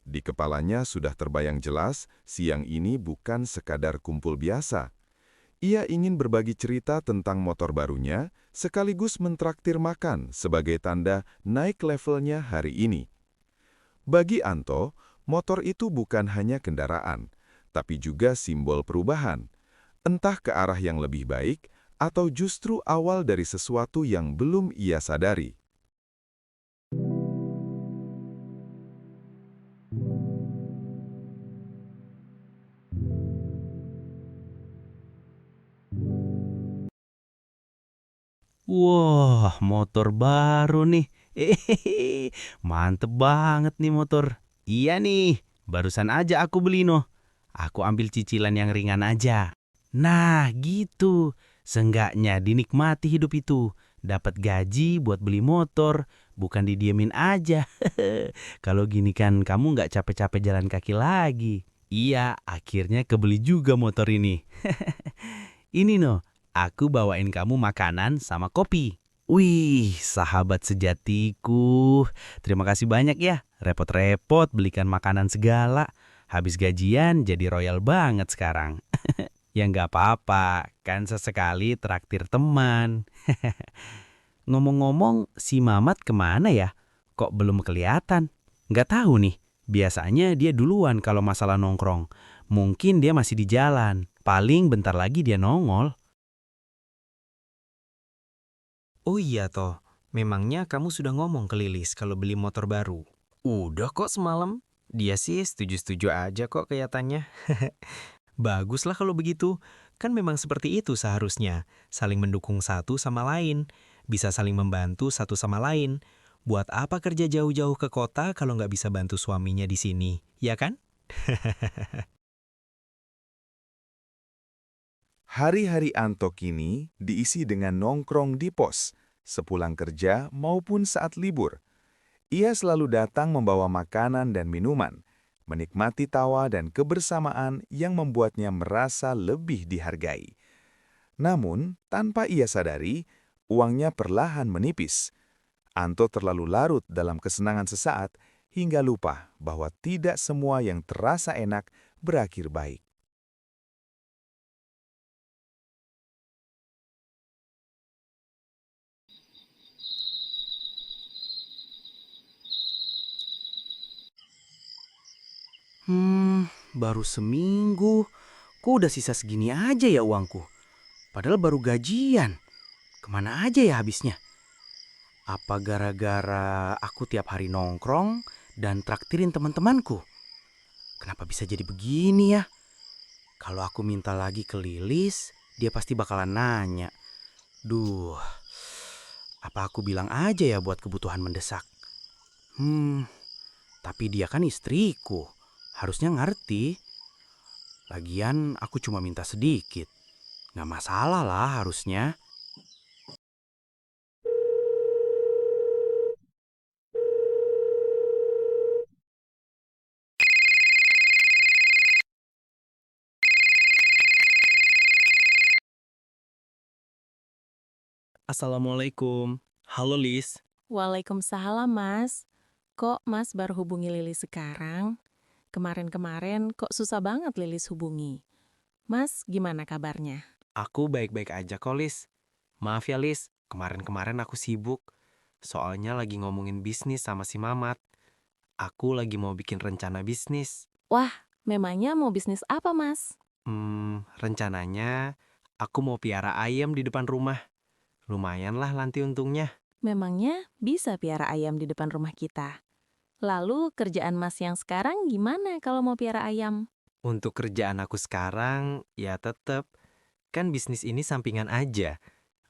Di kepalanya sudah terbayang jelas, siang ini bukan sekadar kumpul biasa. Ia ingin berbagi cerita tentang motor barunya, sekaligus mentraktir makan sebagai tanda naik levelnya hari ini. Bagi Anto, motor itu bukan hanya kendaraan, tapi juga simbol perubahan. Entah ke arah yang lebih baik, atau justru awal dari sesuatu yang belum ia sadari. Wah, motor baru nih. Mantep banget nih motor. Iya nih, barusan aja aku beli noh. Aku ambil cicilan yang ringan aja. Nah, gitu. Seenggaknya dinikmati hidup itu. Dapat gaji buat beli motor, bukan didiemin aja. Kalau gini kan kamu nggak capek-capek jalan kaki lagi. Iya, akhirnya kebeli juga motor ini. Ini noh, aku bawain kamu makanan sama kopi. Wih, sahabat sejatiku. Terima kasih banyak ya. Repot-repot belikan makanan segala. Habis gajian jadi royal banget sekarang. Ya nggak apa-apa, kan sesekali traktir teman. Ngomong-ngomong, si Mamat kemana ya? Kok belum kelihatan? Nggak tahu nih. Biasanya dia duluan kalau masalah nongkrong. Mungkin dia masih di jalan. Paling bentar lagi dia nongol. Oh iya toh, memangnya kamu sudah ngomong ke Lilis kalau beli motor baru? Udah kok semalam. Dia sih setuju-setuju aja kok kelihatannya. Baguslah kalau begitu. Kan memang seperti itu seharusnya. Saling mendukung satu sama lain. Bisa saling membantu satu sama lain. Buat apa kerja jauh-jauh ke kota kalau nggak bisa bantu suaminya di sini, ya kan? Hari-hari Anto kini diisi dengan nongkrong di pos, sepulang kerja maupun saat libur. Ia selalu datang membawa makanan dan minuman, menikmati tawa dan kebersamaan yang membuatnya merasa lebih dihargai. Namun, tanpa ia sadari, uangnya perlahan menipis. Anto terlalu larut dalam kesenangan sesaat hingga lupa bahwa tidak semua yang terasa enak berakhir baik. Baru seminggu. Kok udah sisa segini aja ya uangku? Padahal baru gajian. Kemana aja ya habisnya? Apa gara-gara aku tiap hari nongkrong dan traktirin teman-temanku? Kenapa bisa jadi begini ya? Kalau aku minta lagi ke Lilis, dia pasti bakalan nanya. Duh, apa aku bilang aja ya buat kebutuhan mendesak? Tapi dia kan istriku. Harusnya ngerti. Lagian aku cuma minta sedikit. Nggak masalah lah harusnya. Assalamualaikum. Halo Lis. Waalaikumsalam, Mas. Kok Mas baru hubungi Lilis sekarang? Kemarin-kemarin kok susah banget Lilis hubungi. Mas, gimana kabarnya? Aku baik-baik aja kok Lis. Maaf ya Lis, kemarin-kemarin aku sibuk. Soalnya lagi ngomongin bisnis sama si Mamat. Aku lagi mau bikin rencana bisnis. Wah, memangnya mau bisnis apa, Mas? Rencananya aku mau piara ayam di depan rumah. Lumayan lah nanti untungnya. Memangnya bisa piara ayam di depan rumah kita. Lalu kerjaan Mas yang sekarang gimana kalau mau piara ayam? Untuk kerjaan aku sekarang, ya tetep. Kan bisnis ini sampingan aja.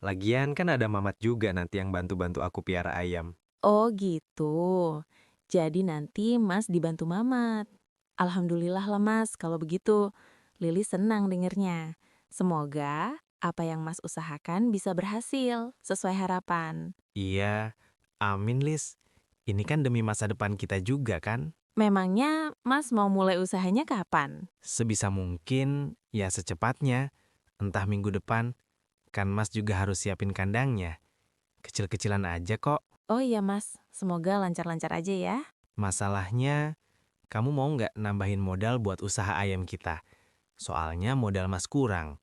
Lagian kan ada Mamat juga nanti yang bantu-bantu aku piara ayam. Oh gitu. Jadi nanti Mas dibantu Mamat. Alhamdulillah lah Mas kalau begitu. Lili senang dengernya. Semoga apa yang Mas usahakan bisa berhasil sesuai harapan. Iya, amin Lis. Ini kan demi masa depan kita juga kan? Memangnya Mas mau mulai usahanya kapan? Sebisa mungkin, ya secepatnya. Entah minggu depan, kan Mas juga harus siapin kandangnya. Kecil-kecilan aja kok. Oh iya Mas, semoga lancar-lancar aja ya. Masalahnya, kamu mau nggak nambahin modal buat usaha ayam kita? Soalnya modal Mas kurang.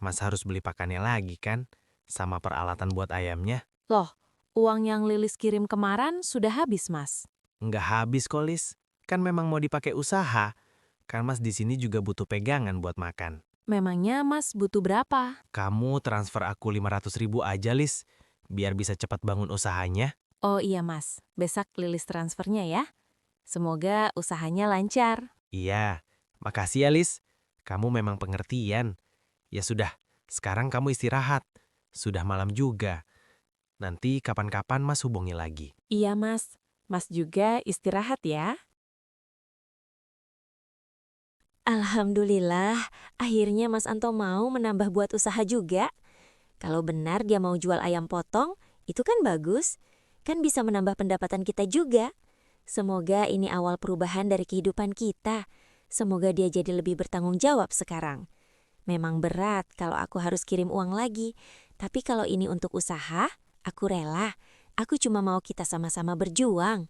Mas harus beli pakannya lagi kan? Sama peralatan buat ayamnya. Loh, uang yang Lilis kirim kemarin sudah habis Mas. Nggak habis kok, Lis. Kan memang mau dipakai usaha. Kan Mas di sini juga butuh pegangan buat makan. Memangnya Mas butuh berapa? Kamu transfer aku 500.000 aja, Lis. Biar bisa cepat bangun usahanya. Oh iya Mas, besok Lilis transfernya ya. Semoga usahanya lancar. Iya, makasih ya, Lis. Kamu memang pengertian. Ya sudah, sekarang kamu istirahat. Sudah malam juga. Nanti kapan-kapan Mas hubungi lagi. Iya, Mas. Mas juga istirahat ya. Alhamdulillah, akhirnya Mas Anto mau menambah buat usaha juga. Kalau benar dia mau jual ayam potong, itu kan bagus. Kan bisa menambah pendapatan kita juga. Semoga ini awal perubahan dari kehidupan kita. Semoga dia jadi lebih bertanggung jawab sekarang. Memang berat kalau aku harus kirim uang lagi. Tapi kalau ini untuk usaha, aku rela. Aku cuma mau kita sama-sama berjuang.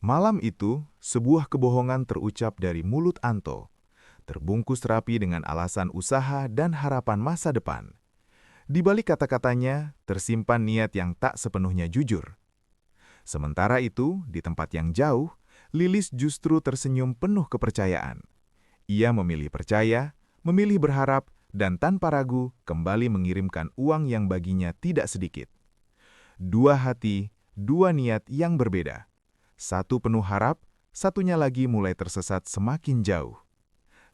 Malam itu, sebuah kebohongan terucap dari mulut Anto, terbungkus rapi dengan alasan usaha dan harapan masa depan. Di balik kata-katanya, tersimpan niat yang tak sepenuhnya jujur. Sementara itu, di tempat yang jauh, Lilis justru tersenyum penuh kepercayaan. Ia memilih percaya, memilih berharap, dan tanpa ragu kembali mengirimkan uang yang baginya tidak sedikit. Dua hati, dua niat yang berbeda. Satu penuh harap, satunya lagi mulai tersesat semakin jauh.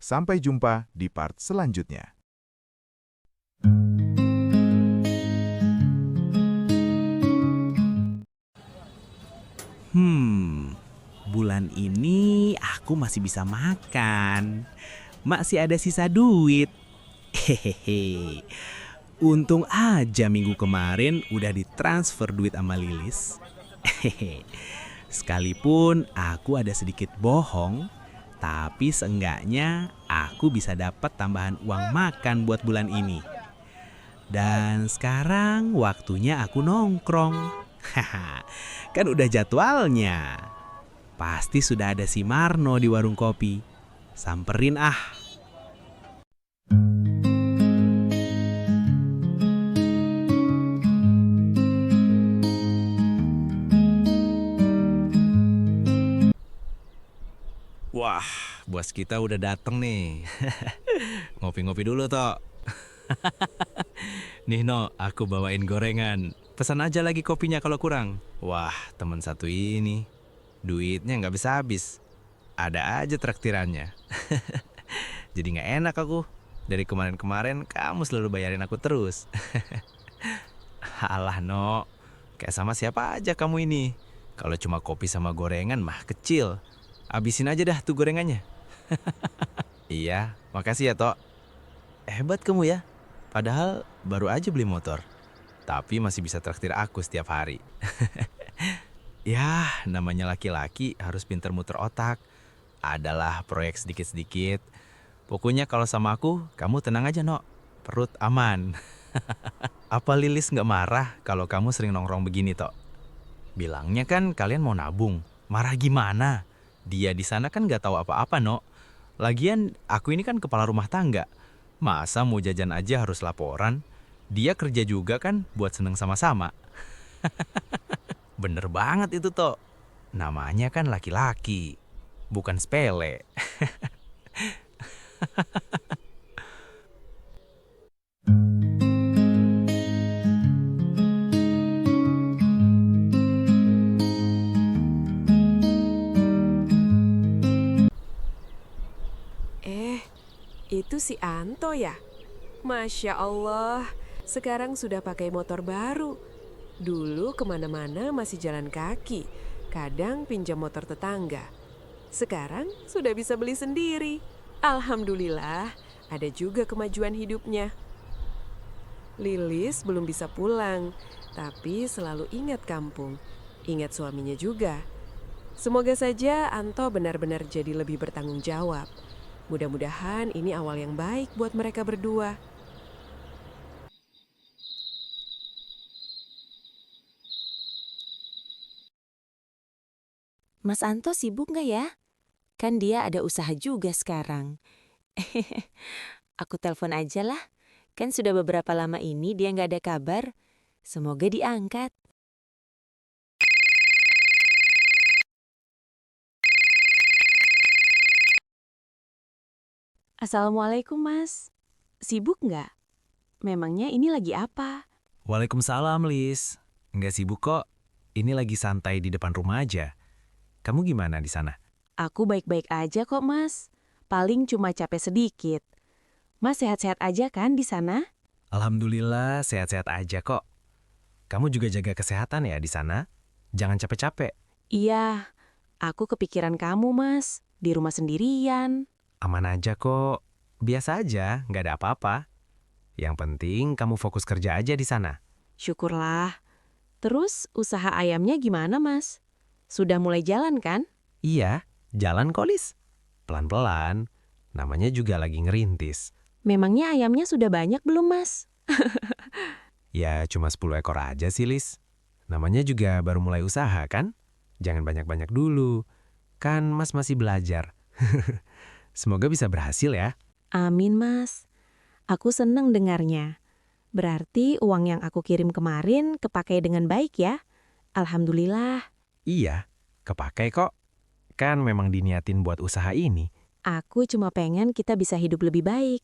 Sampai jumpa di part selanjutnya. Bulan ini aku masih bisa makan. Masih ada sisa duit. Hehehe. Untung aja minggu kemarin udah ditransfer duit sama Lilis. Hehehe. Sekalipun aku ada sedikit bohong, tapi seenggaknya aku bisa dapat tambahan uang makan buat bulan ini. Dan sekarang waktunya aku nongkrong. Haha, kan udah jadwalnya. Pasti sudah ada si Marno di warung kopi. Samperin ah. Wah, bos kita udah dateng nih. Ngopi-ngopi dulu, Tok. Nih, No, aku bawain gorengan. Pesan aja lagi kopinya kalau kurang. Wah, teman satu ini. Duitnya nggak bisa habis. Ada aja traktirannya. Jadi nggak enak aku. Dari kemarin-kemarin kamu selalu bayarin aku terus. Alah, No. Kayak sama siapa aja kamu ini. Kalau cuma kopi sama gorengan mah kecil. Habisin aja dah tuh gorengannya. Iya, makasih ya, Tok. Hebat kamu ya. Padahal baru aja beli motor. Tapi masih bisa traktir aku setiap hari. Ya, namanya laki-laki harus pinter muter otak. Adalah proyek sedikit-sedikit. Pokoknya kalau sama aku, kamu tenang aja, No. Perut aman. Apa Lilis nggak marah kalau kamu sering nongkrong begini, Tok? Bilangnya kan kalian mau nabung. Marah gimana? Dia di sana kan nggak tahu apa-apa, No. Lagian aku ini kan kepala rumah tangga. Masa mau jajan aja harus laporan? Dia kerja juga kan buat seneng sama-sama. Bener banget itu, Tok. Namanya kan laki-laki, bukan sepele. Itu si Anto ya? Masya Allah, sekarang sudah pakai motor baru. Dulu kemana-mana masih jalan kaki, kadang pinjam motor tetangga. Sekarang sudah bisa beli sendiri. Alhamdulillah, ada juga kemajuan hidupnya. Lilis belum bisa pulang, tapi selalu ingat kampung, ingat suaminya juga. Semoga saja Anto benar-benar jadi lebih bertanggung jawab. Mudah-mudahan ini awal yang baik buat mereka berdua. Mas Anto sibuk nggak ya? Kan dia ada usaha juga sekarang. Aku telepon aja lah. Kan sudah beberapa lama ini dia nggak ada kabar. Semoga diangkat. Assalamualaikum, Mas. Sibuk nggak? Memangnya ini lagi apa? Waalaikumsalam, Lis. Nggak sibuk kok. Ini lagi santai di depan rumah aja. Kamu gimana di sana? Aku baik-baik aja kok, Mas. Paling cuma capek sedikit. Mas sehat-sehat aja kan di sana? Alhamdulillah sehat-sehat aja kok. Kamu juga jaga kesehatan ya di sana? Jangan capek-capek. Iya, aku kepikiran kamu, Mas. Di rumah sendirian. Aman aja kok. Biasa aja, nggak ada apa-apa. Yang penting kamu fokus kerja aja di sana. Syukurlah. Terus usaha ayamnya gimana, Mas? Sudah mulai jalan kan? Iya, jalan kok, Lis. Pelan-pelan. Namanya juga lagi ngerintis. Memangnya ayamnya sudah banyak belum, Mas? Ya cuma 10 ekor aja sih, Lis. Namanya juga baru mulai usaha kan? Jangan banyak-banyak dulu. Kan Mas masih belajar. Semoga bisa berhasil ya. Amin, Mas. Aku seneng dengarnya. Berarti uang yang aku kirim kemarin kepakai dengan baik ya? Alhamdulillah. Iya, kepakai kok. Kan memang diniatin buat usaha ini. Aku cuma pengen kita bisa hidup lebih baik.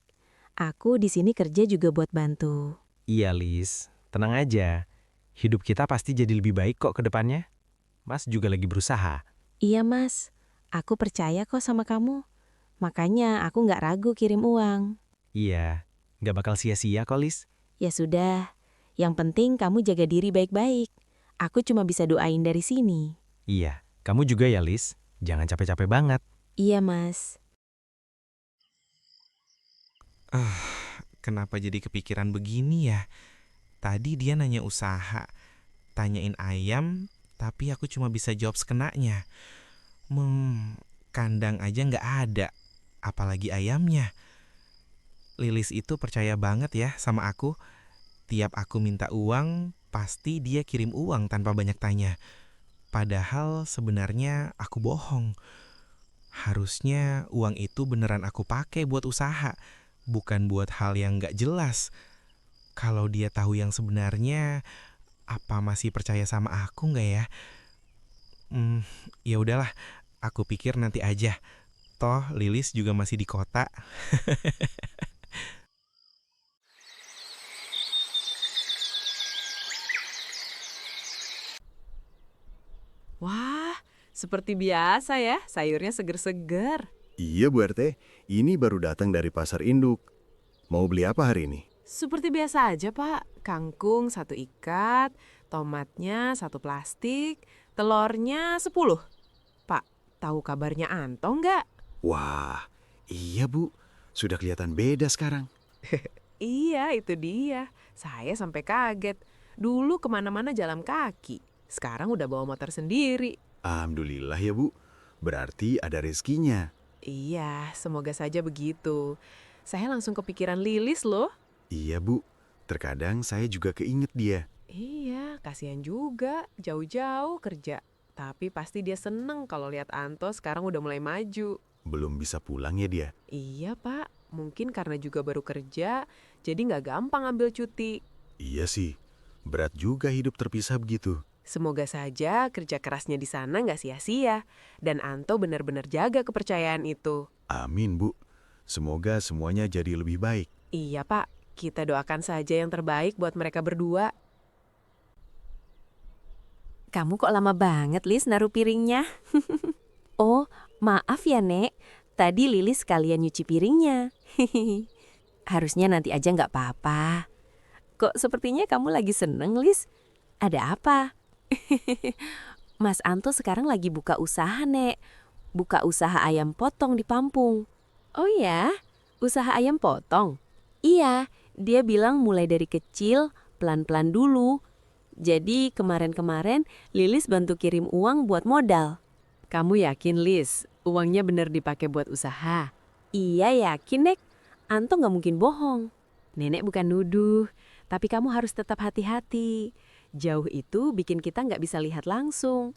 Aku di sini kerja juga buat bantu. Iya, Lis. Tenang aja. Hidup kita pasti jadi lebih baik kok ke depannya. Mas juga lagi berusaha. Iya, Mas. Aku percaya kok sama kamu. Makanya aku nggak ragu kirim uang. Iya, nggak bakal sia-sia kok, Lis. Ya sudah. Yang penting kamu jaga diri baik-baik. Aku cuma bisa doain dari sini. Iya, kamu juga ya, Lis. Jangan capek-capek banget. Iya, Mas. Kenapa jadi kepikiran begini ya? Tadi dia nanya usaha, tanyain ayam, tapi aku cuma bisa jawab sekenanya. Kandang aja nggak ada, apalagi ayamnya. Lilis itu percaya banget ya sama aku. Tiap aku minta uang, pasti dia kirim uang tanpa banyak tanya. Padahal sebenarnya aku bohong. Harusnya uang itu beneran aku pakai buat usaha, bukan buat hal yang nggak jelas. Kalau dia tahu yang sebenarnya, apa masih percaya sama aku nggak ya? Ya udahlah, aku pikir nanti aja. Toh Lilis juga masih di kota. Wah, seperti biasa ya, sayurnya seger-seger. Iya Bu RT, ini baru datang dari pasar induk. Mau beli apa hari ini? Seperti biasa aja, Pak. Kangkung 1 ikat, tomatnya 1 plastik, telurnya 10. Pak, tahu kabarnya Anto nggak? Wah, iya Bu. Sudah kelihatan beda sekarang. Iya, itu dia. Saya sampai kaget. Dulu kemana-mana jalan kaki. Sekarang udah bawa motor sendiri. Alhamdulillah ya Bu. Berarti ada rezekinya. Iya, semoga saja begitu. Saya langsung kepikiran Lilis loh. Iya Bu, terkadang saya juga keinget dia. Iya, kasihan juga. Jauh-jauh kerja. Tapi pasti dia seneng kalau lihat Anto sekarang udah mulai maju. Belum bisa pulang ya dia? Iya, Pak. Mungkin karena juga baru kerja, jadi nggak gampang ambil cuti. Iya sih, berat juga hidup terpisah begitu. Semoga saja kerja kerasnya di sana nggak sia-sia. Dan Anto benar-benar jaga kepercayaan itu. Amin Bu, semoga semuanya jadi lebih baik. Iya, Pak. Kita doakan saja yang terbaik buat mereka berdua. Kamu kok lama banget, Lis, naruh piringnya? Oh, maaf ya, Nek. Tadi Lilis sekalian nyuci piringnya. Harusnya nanti aja nggak apa-apa. Kok sepertinya kamu lagi seneng, Lis? Ada apa? Mas Anto sekarang lagi buka usaha, Nek. Buka usaha ayam potong di Pampung. Oh ya? Usaha ayam potong? Iya, dia bilang mulai dari kecil, pelan-pelan dulu. Jadi kemarin-kemarin Lilis bantu kirim uang buat modal. Kamu yakin, Lis? Uangnya benar dipakai buat usaha? Iya yakin, Nek. Anto nggak mungkin bohong. Nenek bukan nuduh, tapi kamu harus tetap hati-hati. Jauh itu bikin kita nggak bisa lihat langsung.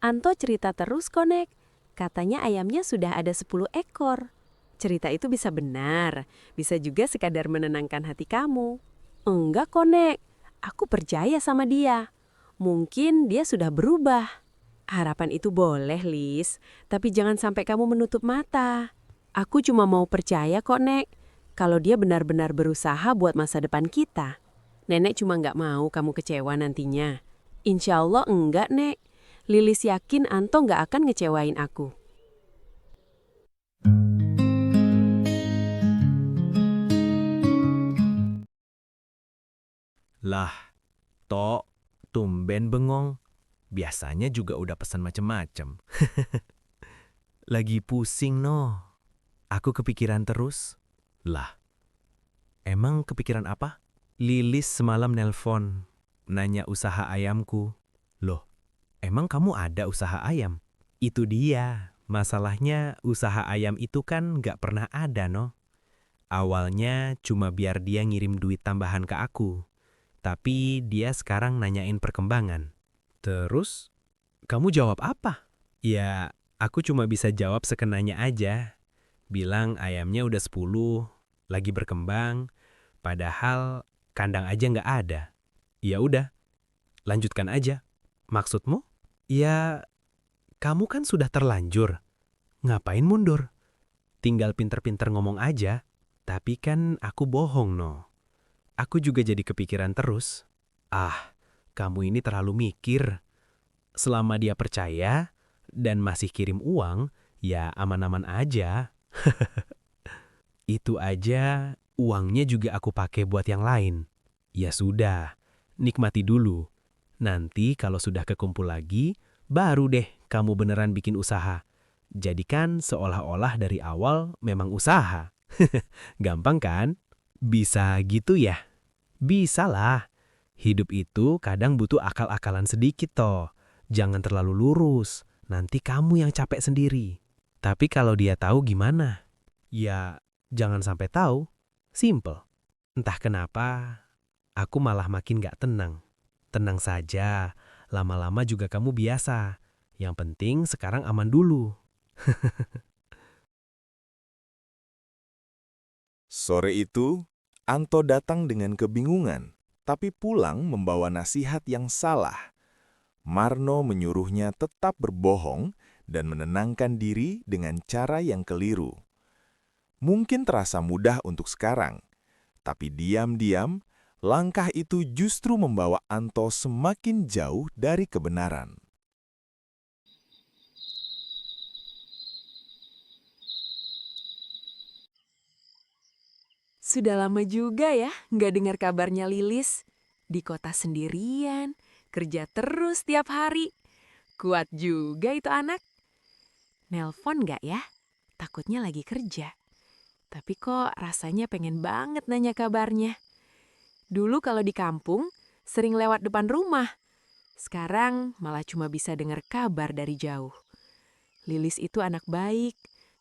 Anto cerita terus kok, Nek. Katanya ayamnya sudah ada 10 ekor. Cerita itu bisa benar, bisa juga sekadar menenangkan hati kamu. Enggak kok, Nek. Aku percaya sama dia. Mungkin dia sudah berubah. Harapan itu boleh, Lis. Tapi jangan sampai kamu menutup mata. Aku cuma mau percaya kok, Nek. Kalau dia benar-benar berusaha buat masa depan kita. Nenek cuma nggak mau kamu kecewa nantinya. Insya Allah enggak, Nek. Lilis yakin Anto nggak akan ngecewain aku. Lah, Tok, tumben bengong. Biasanya juga udah pesan macem-macem. Lagi pusing no. Aku kepikiran terus. Lah, emang kepikiran apa? Lilis semalam nelpon, nanya usaha ayamku. Loh, emang kamu ada usaha ayam? Itu dia. Masalahnya usaha ayam itu kan nggak pernah ada no. Awalnya cuma biar dia ngirim duit tambahan ke aku. Tapi dia sekarang nanyain perkembangan. Terus, kamu jawab apa? Ya, aku cuma bisa jawab sekenanya aja. Bilang ayamnya udah 10, lagi berkembang, padahal kandang aja nggak ada. Ya udah, lanjutkan aja. Maksudmu? Ya, kamu kan sudah terlanjur. Ngapain mundur? Tinggal pinter-pinter ngomong aja. Tapi kan aku bohong no. Aku juga jadi kepikiran terus. Ah, kamu ini terlalu mikir. Selama dia percaya dan masih kirim uang, ya aman-aman aja. Itu aja uangnya juga aku pakai buat yang lain. Ya sudah, nikmati dulu. Nanti kalau sudah kekumpul lagi, baru deh kamu beneran bikin usaha. Jadikan seolah-olah dari awal memang usaha. Gampang kan? Bisa gitu ya? Bisa lah. Hidup itu kadang butuh akal-akalan sedikit toh. Jangan terlalu lurus, nanti kamu yang capek sendiri. Tapi kalau dia tahu gimana? Ya, jangan sampai tahu. Simple. Entah kenapa, aku malah makin gak tenang. Tenang saja, lama-lama juga kamu biasa. Yang penting sekarang aman dulu. Sore itu, Anto datang dengan kebingungan, tapi pulang membawa nasihat yang salah. Marno menyuruhnya tetap berbohong dan menenangkan diri dengan cara yang keliru. Mungkin terasa mudah untuk sekarang, tapi diam-diam, langkah itu justru membawa Anto semakin jauh dari kebenaran. Sudah lama juga ya nggak dengar kabarnya Lilis. Di kota sendirian, kerja terus tiap hari. Kuat juga itu anak. Nelpon nggak ya? Takutnya lagi kerja. Tapi kok rasanya pengen banget nanya kabarnya. Dulu kalau di kampung, sering lewat depan rumah. Sekarang malah cuma bisa dengar kabar dari jauh. Lilis itu anak baik,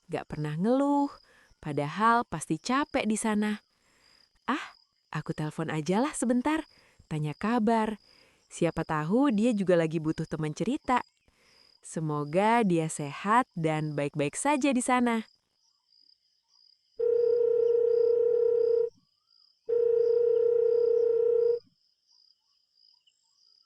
gak pernah ngeluh, padahal pasti capek di sana. Ah, aku telepon aja lah sebentar, tanya kabar. Siapa tahu dia juga lagi butuh teman cerita. Semoga dia sehat dan baik-baik saja di sana.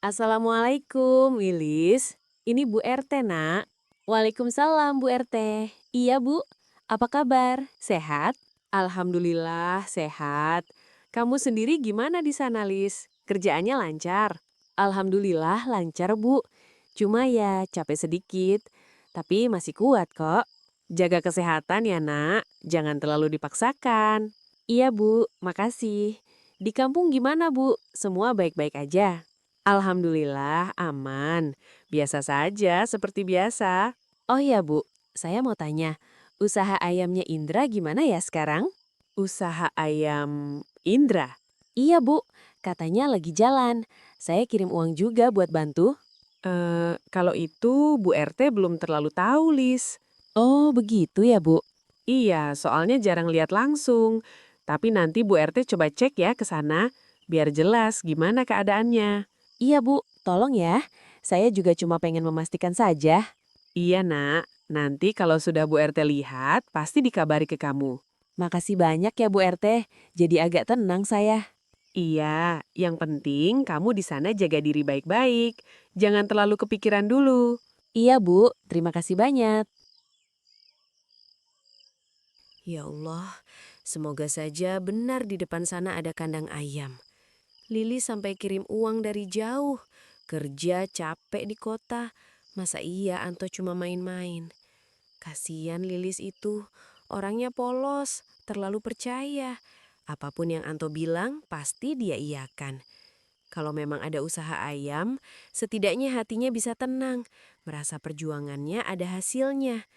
Assalamualaikum, Lilis. Ini Bu RT, nak. Waalaikumsalam, Bu RT. Iya, Bu. Apa kabar? Sehat? Alhamdulillah, sehat. Kamu sendiri gimana di sana, Lis? Kerjaannya lancar? Alhamdulillah, lancar, Bu. Cuma ya capek sedikit, tapi masih kuat kok. Jaga kesehatan ya, nak. Jangan terlalu dipaksakan. Iya, Bu. Makasih. Di kampung gimana, Bu? Semua baik-baik aja? Alhamdulillah aman. Biasa saja seperti biasa. Oh ya Bu, saya mau tanya, usaha ayamnya Indra gimana ya sekarang? Usaha ayam Indra? Iya Bu, katanya lagi jalan. Saya kirim uang juga buat bantu. Kalau itu Bu RT belum terlalu tahu, Lis. Oh begitu ya Bu? Iya, soalnya jarang lihat langsung. Tapi nanti Bu RT coba cek ya ke sana, biar jelas gimana keadaannya. Iya Bu, tolong ya. Saya juga cuma pengen memastikan saja. Iya nak, nanti kalau sudah Bu RT lihat, pasti dikabari ke kamu. Makasih banyak ya Bu RT, jadi agak tenang saya. Iya, yang penting kamu di sana jaga diri baik-baik. Jangan terlalu kepikiran dulu. Iya Bu, terima kasih banyak. Ya Allah, semoga saja benar di depan sana ada kandang ayam. Lili sampai kirim uang dari jauh. Kerja capek di kota. Masa iya Anto cuma main-main? Kasian Lilis itu. Orangnya polos, terlalu percaya. Apapun yang Anto bilang pasti dia iyakan. Kalau memang ada usaha ayam, setidaknya hatinya bisa tenang, merasa perjuangannya ada hasilnya.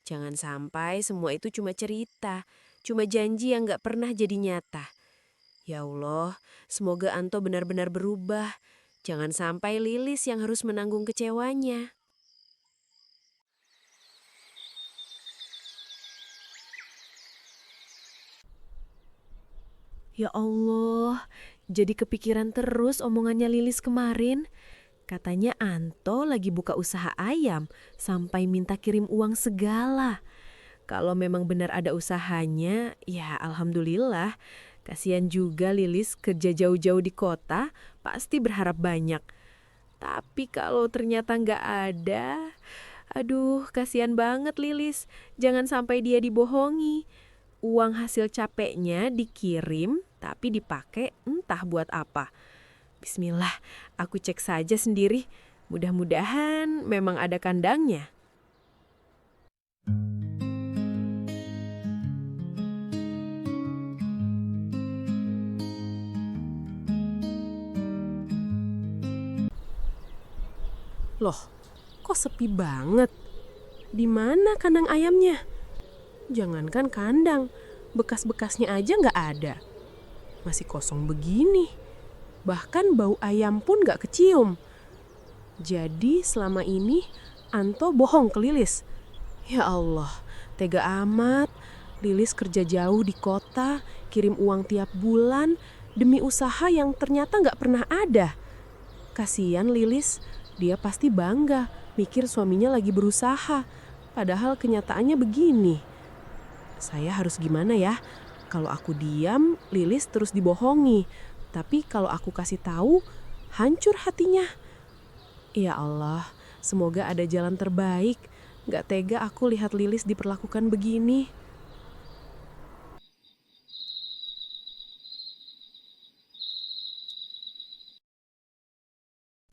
Jangan sampai semua itu cuma cerita, cuma janji yang gak pernah jadi nyata. Ya Allah, semoga Anto benar-benar berubah. Jangan sampai Lilis yang harus menanggung kecewanya. Ya Allah, jadi kepikiran terus omongannya Lilis kemarin. Katanya Anto lagi buka usaha ayam sampai minta kirim uang segala. Kalau memang benar ada usahanya, ya alhamdulillah. Kasihan juga Lilis kerja jauh-jauh di kota, pasti berharap banyak. Tapi kalau ternyata nggak ada, aduh kasihan banget Lilis. Jangan sampai dia dibohongi. Uang hasil capeknya dikirim, tapi dipakai entah buat apa. Bismillah, aku cek saja sendiri. Mudah-mudahan memang ada kandangnya. Loh, kok sepi banget? Di mana kandang ayamnya? Jangankan kandang, bekas-bekasnya aja nggak ada. Masih kosong begini. Bahkan bau ayam pun nggak kecium. Jadi selama ini Anto bohong ke Lilis. Ya Allah, tega amat. Lilis kerja jauh di kota, kirim uang tiap bulan demi usaha yang ternyata nggak pernah ada. Kasian Lilis, dia pasti bangga mikir suaminya lagi berusaha. Padahal kenyataannya begini. Saya harus gimana ya? Kalau aku diam, Lilis terus dibohongi. Tapi kalau aku kasih tahu, hancur hatinya. Ya Allah, semoga ada jalan terbaik. Gak tega aku lihat Lilis diperlakukan begini.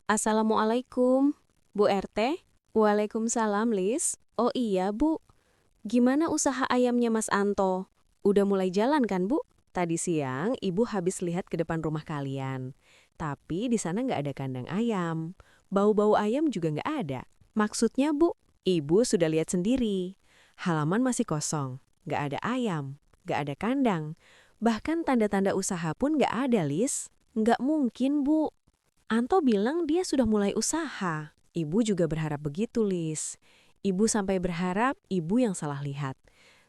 Assalamualaikum, Bu RT. Waalaikumsalam, Lis. Oh iya, Bu. Gimana usaha ayamnya Mas Anto? Udah mulai jalan kan, Bu? Tadi siang Ibu habis lihat ke depan rumah kalian. Tapi di sana nggak ada kandang ayam. Bau-bau ayam juga nggak ada. Maksudnya, Bu, Ibu sudah lihat sendiri. Halaman masih kosong. Nggak ada ayam. Nggak ada kandang. Bahkan tanda-tanda usaha pun nggak ada, Lis. Nggak mungkin, Bu. Anto bilang dia sudah mulai usaha. Ibu juga berharap begitu, Lis. Ibu sampai berharap Ibu yang salah lihat.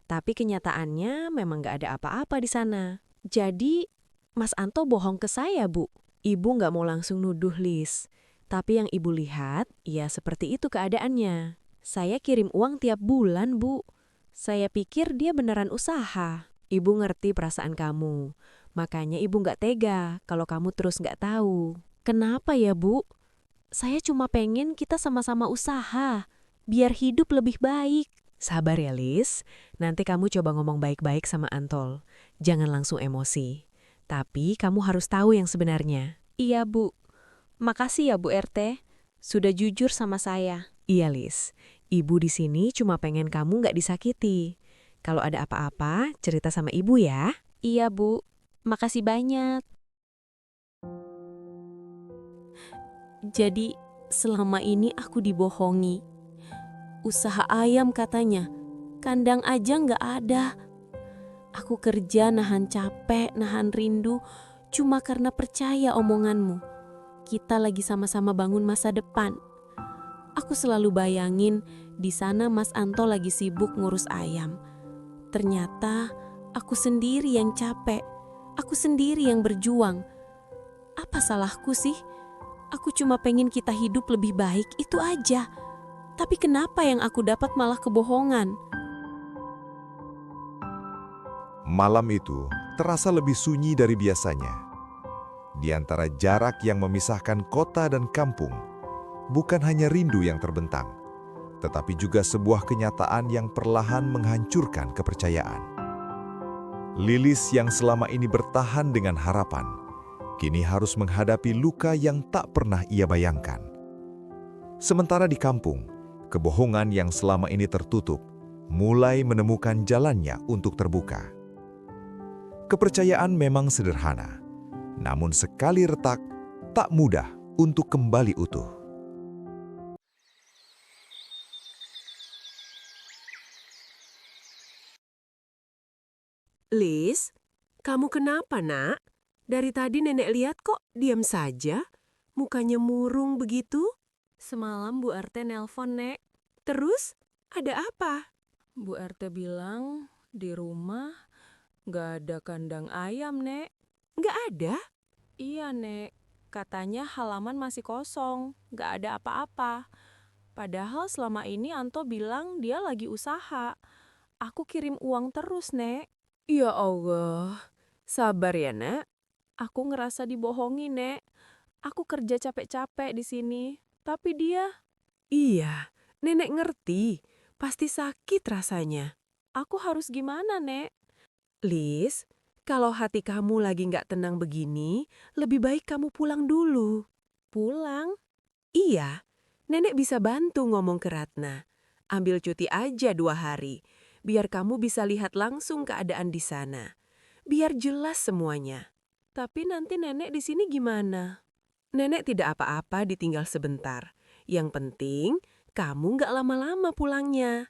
Tapi kenyataannya memang gak ada apa-apa di sana. Jadi, Mas Anto bohong ke saya, Bu. Ibu gak mau langsung nuduh, Lis. Tapi yang Ibu lihat, ya seperti itu keadaannya. Saya kirim uang tiap bulan, Bu. Saya pikir dia beneran usaha. Ibu ngerti perasaan kamu. Makanya Ibu gak tega kalau kamu terus gak tahu. Kenapa ya, Bu? Saya cuma pengen kita sama-sama usaha. Biar hidup lebih baik. Sabar ya, Lis. Nanti kamu coba ngomong baik-baik sama Antol. Jangan langsung emosi. Tapi kamu harus tahu yang sebenarnya. Iya, Bu. Makasih ya, Bu RT. Sudah jujur sama saya. Iya, Lis. Ibu di sini cuma pengen kamu nggak disakiti. Kalau ada apa-apa, cerita sama Ibu ya. Iya, Bu. Makasih banyak. Jadi, selama ini aku dibohongi. Usaha ayam katanya, kandang aja nggak ada. Aku kerja nahan capek, nahan rindu, cuma karena percaya omonganmu. Kita lagi sama-sama bangun masa depan. Aku selalu bayangin di sana Mas Anto lagi sibuk ngurus ayam. Ternyata aku sendiri yang capek, aku sendiri yang berjuang. Apa salahku sih? Aku cuma pengen kita hidup lebih baik, itu aja. Tapi kenapa yang aku dapat malah kebohongan? Malam itu terasa lebih sunyi dari biasanya. Di antara jarak yang memisahkan kota dan kampung, bukan hanya rindu yang terbentang, tetapi juga sebuah kenyataan yang perlahan menghancurkan kepercayaan. Lilis yang selama ini bertahan dengan harapan, kini harus menghadapi luka yang tak pernah ia bayangkan. Sementara di kampung, kebohongan yang selama ini tertutup mulai menemukan jalannya untuk terbuka. Kepercayaan memang sederhana, namun sekali retak, tak mudah untuk kembali utuh. Lis, kamu kenapa, Nak? Dari tadi nenek lihat kok diam saja, mukanya murung begitu. Semalam Bu RT nelpon, Nek. Terus, ada apa? Bu RT bilang di rumah nggak ada kandang ayam, Nek. Nggak ada? Iya, Nek. Katanya halaman masih kosong, nggak ada apa-apa. Padahal selama ini Anto bilang dia lagi usaha. Aku kirim uang terus, Nek. Ya Allah, sabar ya, Nak. Aku ngerasa dibohongi, Nek. Aku kerja capek-capek di sini, tapi dia... Iya, nenek ngerti. Pasti sakit rasanya. Aku harus gimana, Nek? Lis, kalau hati kamu lagi nggak tenang begini, lebih baik kamu pulang dulu. Pulang? Iya, nenek bisa bantu ngomong ke Ratna. Ambil cuti aja 2 hari, biar kamu bisa lihat langsung keadaan di sana. Biar jelas semuanya. Tapi nanti nenek di sini gimana? Nenek tidak apa-apa ditinggal sebentar. Yang penting, kamu nggak lama-lama pulangnya.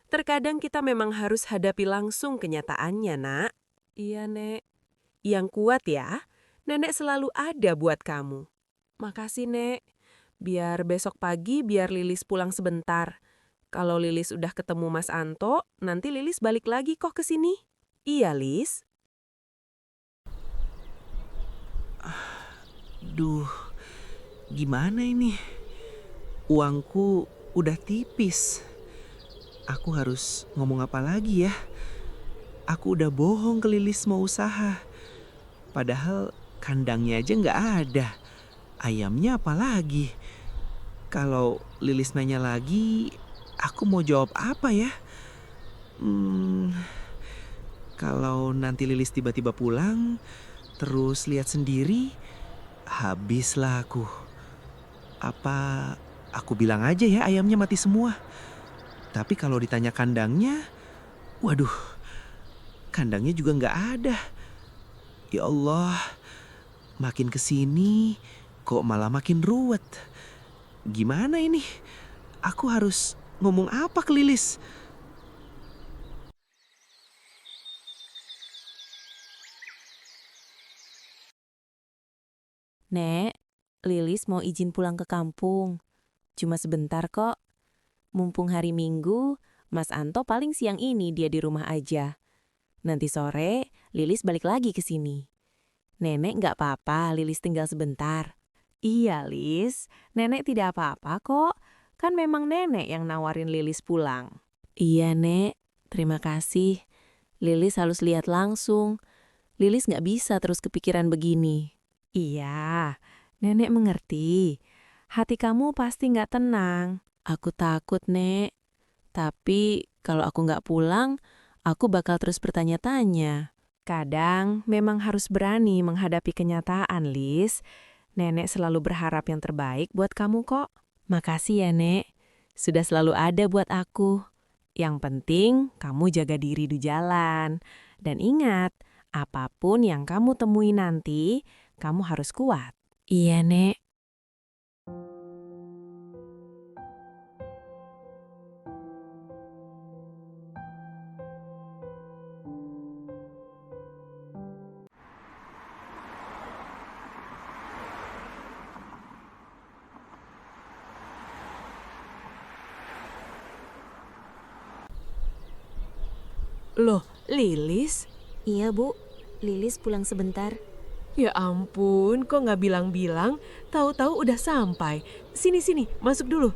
Terkadang kita memang harus hadapi langsung kenyataannya, Nak. Iya, Nek. Yang kuat ya, nenek selalu ada buat kamu. Makasih, Nek. Biar besok pagi biar Lilis pulang sebentar. Kalau Lilis udah ketemu Mas Anto, nanti Lilis balik lagi kok ke sini. Iya, Lis. Duh, gimana ini? Uangku udah tipis. Aku harus ngomong apa lagi ya? Aku udah bohong ke Lilis mau usaha. Padahal kandangnya aja nggak ada. Ayamnya apa lagi? Kalau Lilis nanya lagi, aku mau jawab apa ya? Kalau nanti Lilis tiba-tiba pulang, terus lihat sendiri, habislah aku. Apa aku bilang aja ya ayamnya mati semua? Tapi kalau ditanya kandangnya, waduh, kandangnya juga nggak ada. Ya Allah, makin kesini kok malah makin ruwet. Gimana ini? Aku harus ngomong apa ke Lilis? Nek, Lilis mau izin pulang ke kampung. Cuma sebentar kok. Mumpung hari Minggu, Mas Anto paling siang ini dia di rumah aja. Nanti sore, Lilis balik lagi ke sini. Nenek nggak apa-apa, Lilis tinggal sebentar. Iya, Lis. Nenek tidak apa-apa kok. Kan memang nenek yang nawarin Lilis pulang. Iya, Nek. Terima kasih. Lilis harus lihat langsung. Lilis nggak bisa terus kepikiran begini. Iya, nenek mengerti. Hati kamu pasti nggak tenang. Aku takut, Nek. Tapi kalau aku nggak pulang, aku bakal terus bertanya-tanya. Kadang memang harus berani menghadapi kenyataan, Lis. Nenek selalu berharap yang terbaik buat kamu kok. Makasih ya, Nek. Sudah selalu ada buat aku. Yang penting kamu jaga diri di jalan. Dan ingat, apapun yang kamu temui nanti, kamu harus kuat. Iya, Nek. Loh, Lilis? Iya, Bu. Lilis pulang sebentar. Ya ampun, kok nggak bilang-bilang, tahu-tahu udah sampai. Sini, masuk dulu.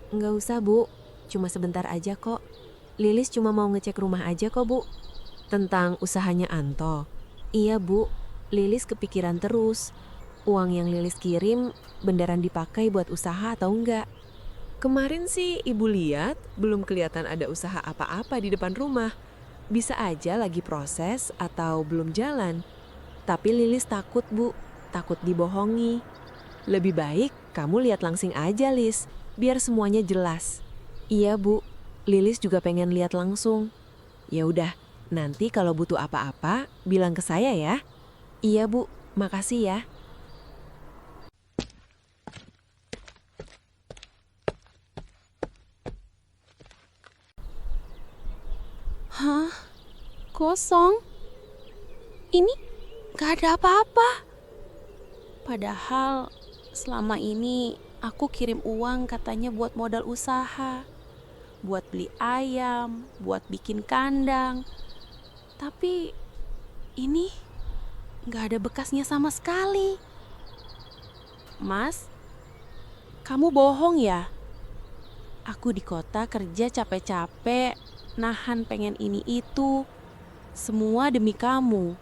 Nggak usah, Bu. Cuma sebentar aja kok. Lilis cuma mau ngecek rumah aja kok, Bu. Tentang usahanya Anto. Iya, Bu. Lilis kepikiran terus. Uang yang Lilis kirim beneran dipakai buat usaha atau enggak? Kemarin sih Ibu lihat belum kelihatan ada usaha apa-apa di depan rumah. Bisa aja lagi proses atau belum jalan. Tapi Lilis takut, Bu. Takut dibohongi. Lebih baik kamu lihat langsing aja, Lis. Biar semuanya jelas. Iya, Bu. Lilis juga pengen lihat langsung. Ya udah, nanti kalau butuh apa-apa, bilang ke saya ya. Iya, Bu. Makasih ya. kosong. Ini gak ada apa-apa. Padahal selama ini aku kirim uang katanya buat modal usaha, buat beli ayam, buat bikin kandang. Tapi ini gak ada bekasnya sama sekali. Mas, kamu bohong ya? Aku di kota kerja capek-capek, nahan pengen ini itu. Semua demi kamu.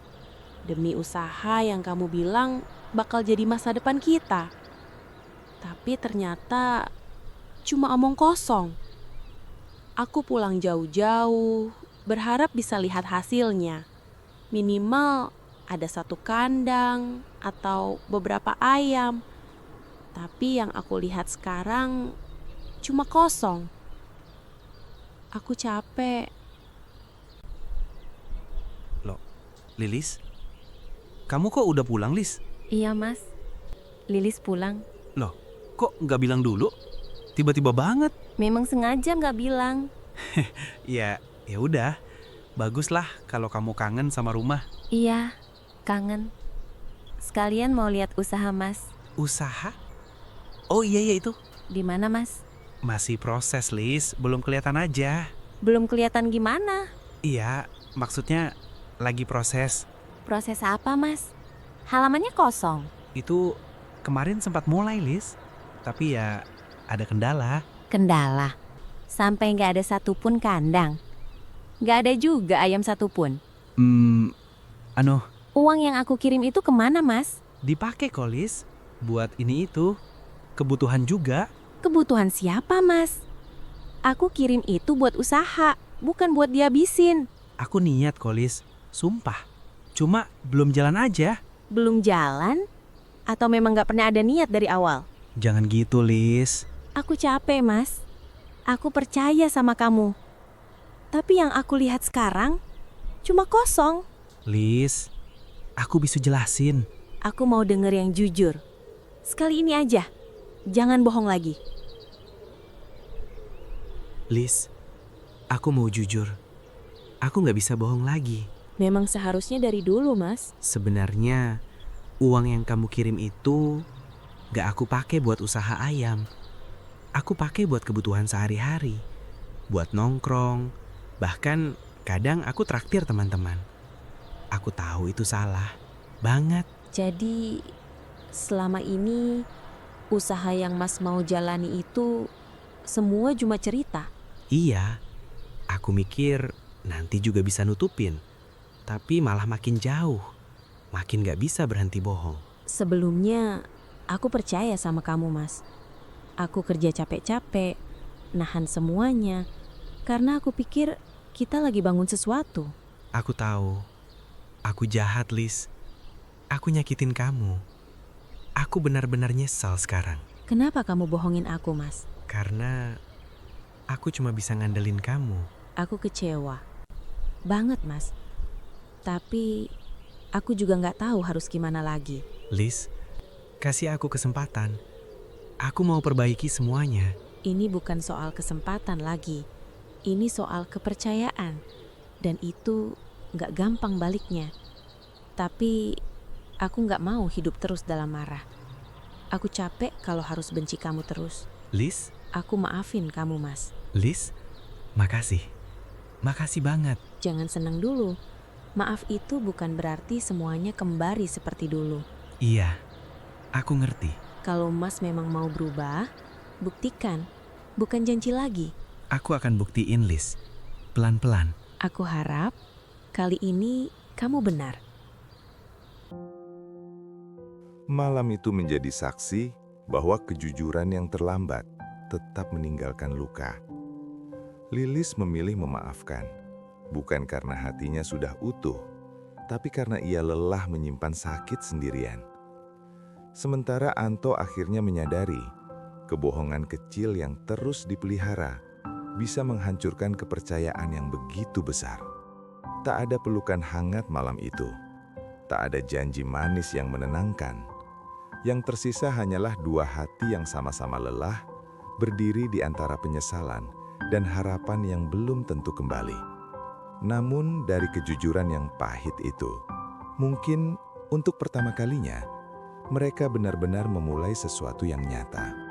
Demi usaha yang kamu bilang bakal jadi masa depan kita. Tapi ternyata cuma omong kosong. Aku pulang jauh-jauh, berharap bisa lihat hasilnya. Minimal ada 1 kandang atau beberapa ayam. Tapi yang aku lihat sekarang cuma kosong. Aku capek. Loh, Lilis? Kamu kok udah pulang, Lis? Iya, Mas. Lilis pulang. Loh, kok nggak bilang dulu? Tiba-tiba banget. Memang sengaja nggak bilang. Ya udah. Baguslah kalau kamu kangen sama rumah. Iya, kangen. Sekalian mau lihat usaha Mas. Usaha? Oh iya itu. Di mana, Mas? Masih proses, Lis. Belum kelihatan aja. Belum kelihatan gimana? Iya, maksudnya lagi proses. Proses apa, Mas? Halamannya kosong. Itu kemarin sempat mulai, Lis. Tapi ya ada kendala. Kendala? Sampai nggak ada satupun kandang? Nggak ada juga ayam satupun? Uang yang aku kirim itu kemana, Mas? Dipakai kok, Lis. Buat ini itu. Kebutuhan juga. Kebutuhan siapa, Mas? Aku kirim itu buat usaha, bukan buat dihabisin. Aku niat kok, Lis. Sumpah. Cuma belum jalan aja. Belum jalan? Atau memang nggak pernah ada niat dari awal? Jangan gitu, Lis. Aku capek, Mas. Aku percaya sama kamu. Tapi yang aku lihat sekarang cuma kosong. Lis, aku bisa jelasin. Aku mau denger yang jujur. Sekali ini aja. Jangan bohong lagi. Lis, aku mau jujur. Aku nggak bisa bohong lagi. Memang seharusnya dari dulu, Mas. Sebenarnya, uang yang kamu kirim itu nggak aku pakai buat usaha ayam. Aku pakai buat kebutuhan sehari-hari. Buat nongkrong. Bahkan kadang aku traktir teman-teman. Aku tahu itu salah. Banget. Jadi, selama ini usaha yang Mas mau jalani itu semua cuma cerita? Iya, aku mikir nanti juga bisa nutupin. Tapi malah makin jauh. Makin gak bisa berhenti bohong. Sebelumnya, aku percaya sama kamu, Mas. Aku kerja capek-capek, nahan semuanya. Karena aku pikir kita lagi bangun sesuatu. Aku tahu. Aku jahat, Lis. Aku nyakitin kamu. Aku benar-benar nyesal sekarang. Kenapa kamu bohongin aku, Mas? Karena aku cuma bisa ngandelin kamu. Aku kecewa. Banget, Mas. Tapi aku juga nggak tahu harus gimana lagi. Lis, kasih aku kesempatan. Aku mau perbaiki semuanya. Ini bukan soal kesempatan lagi. Ini soal kepercayaan. Dan itu nggak gampang baliknya. Tapi aku nggak mau hidup terus dalam marah. Aku capek kalau harus benci kamu terus. Lis? Aku maafin kamu, Mas. Lis, makasih. Makasih banget. Jangan senang dulu. Maaf itu bukan berarti semuanya kembali seperti dulu. Iya, aku ngerti. Kalau Mas memang mau berubah, buktikan. Bukan janji lagi. Aku akan buktiin, Lis. Pelan-pelan. Aku harap kali ini kamu benar. Malam itu menjadi saksi bahwa kejujuran yang terlambat tetap meninggalkan luka. Lilis memilih memaafkan, bukan karena hatinya sudah utuh, tapi karena ia lelah menyimpan sakit sendirian. Sementara Anto akhirnya menyadari, kebohongan kecil yang terus dipelihara bisa menghancurkan kepercayaan yang begitu besar. Tak ada pelukan hangat malam itu, tak ada janji manis yang menenangkan. Yang tersisa hanyalah dua hati yang sama-sama lelah, berdiri di antara penyesalan dan harapan yang belum tentu kembali. Namun dari kejujuran yang pahit itu, mungkin untuk pertama kalinya, mereka benar-benar memulai sesuatu yang nyata.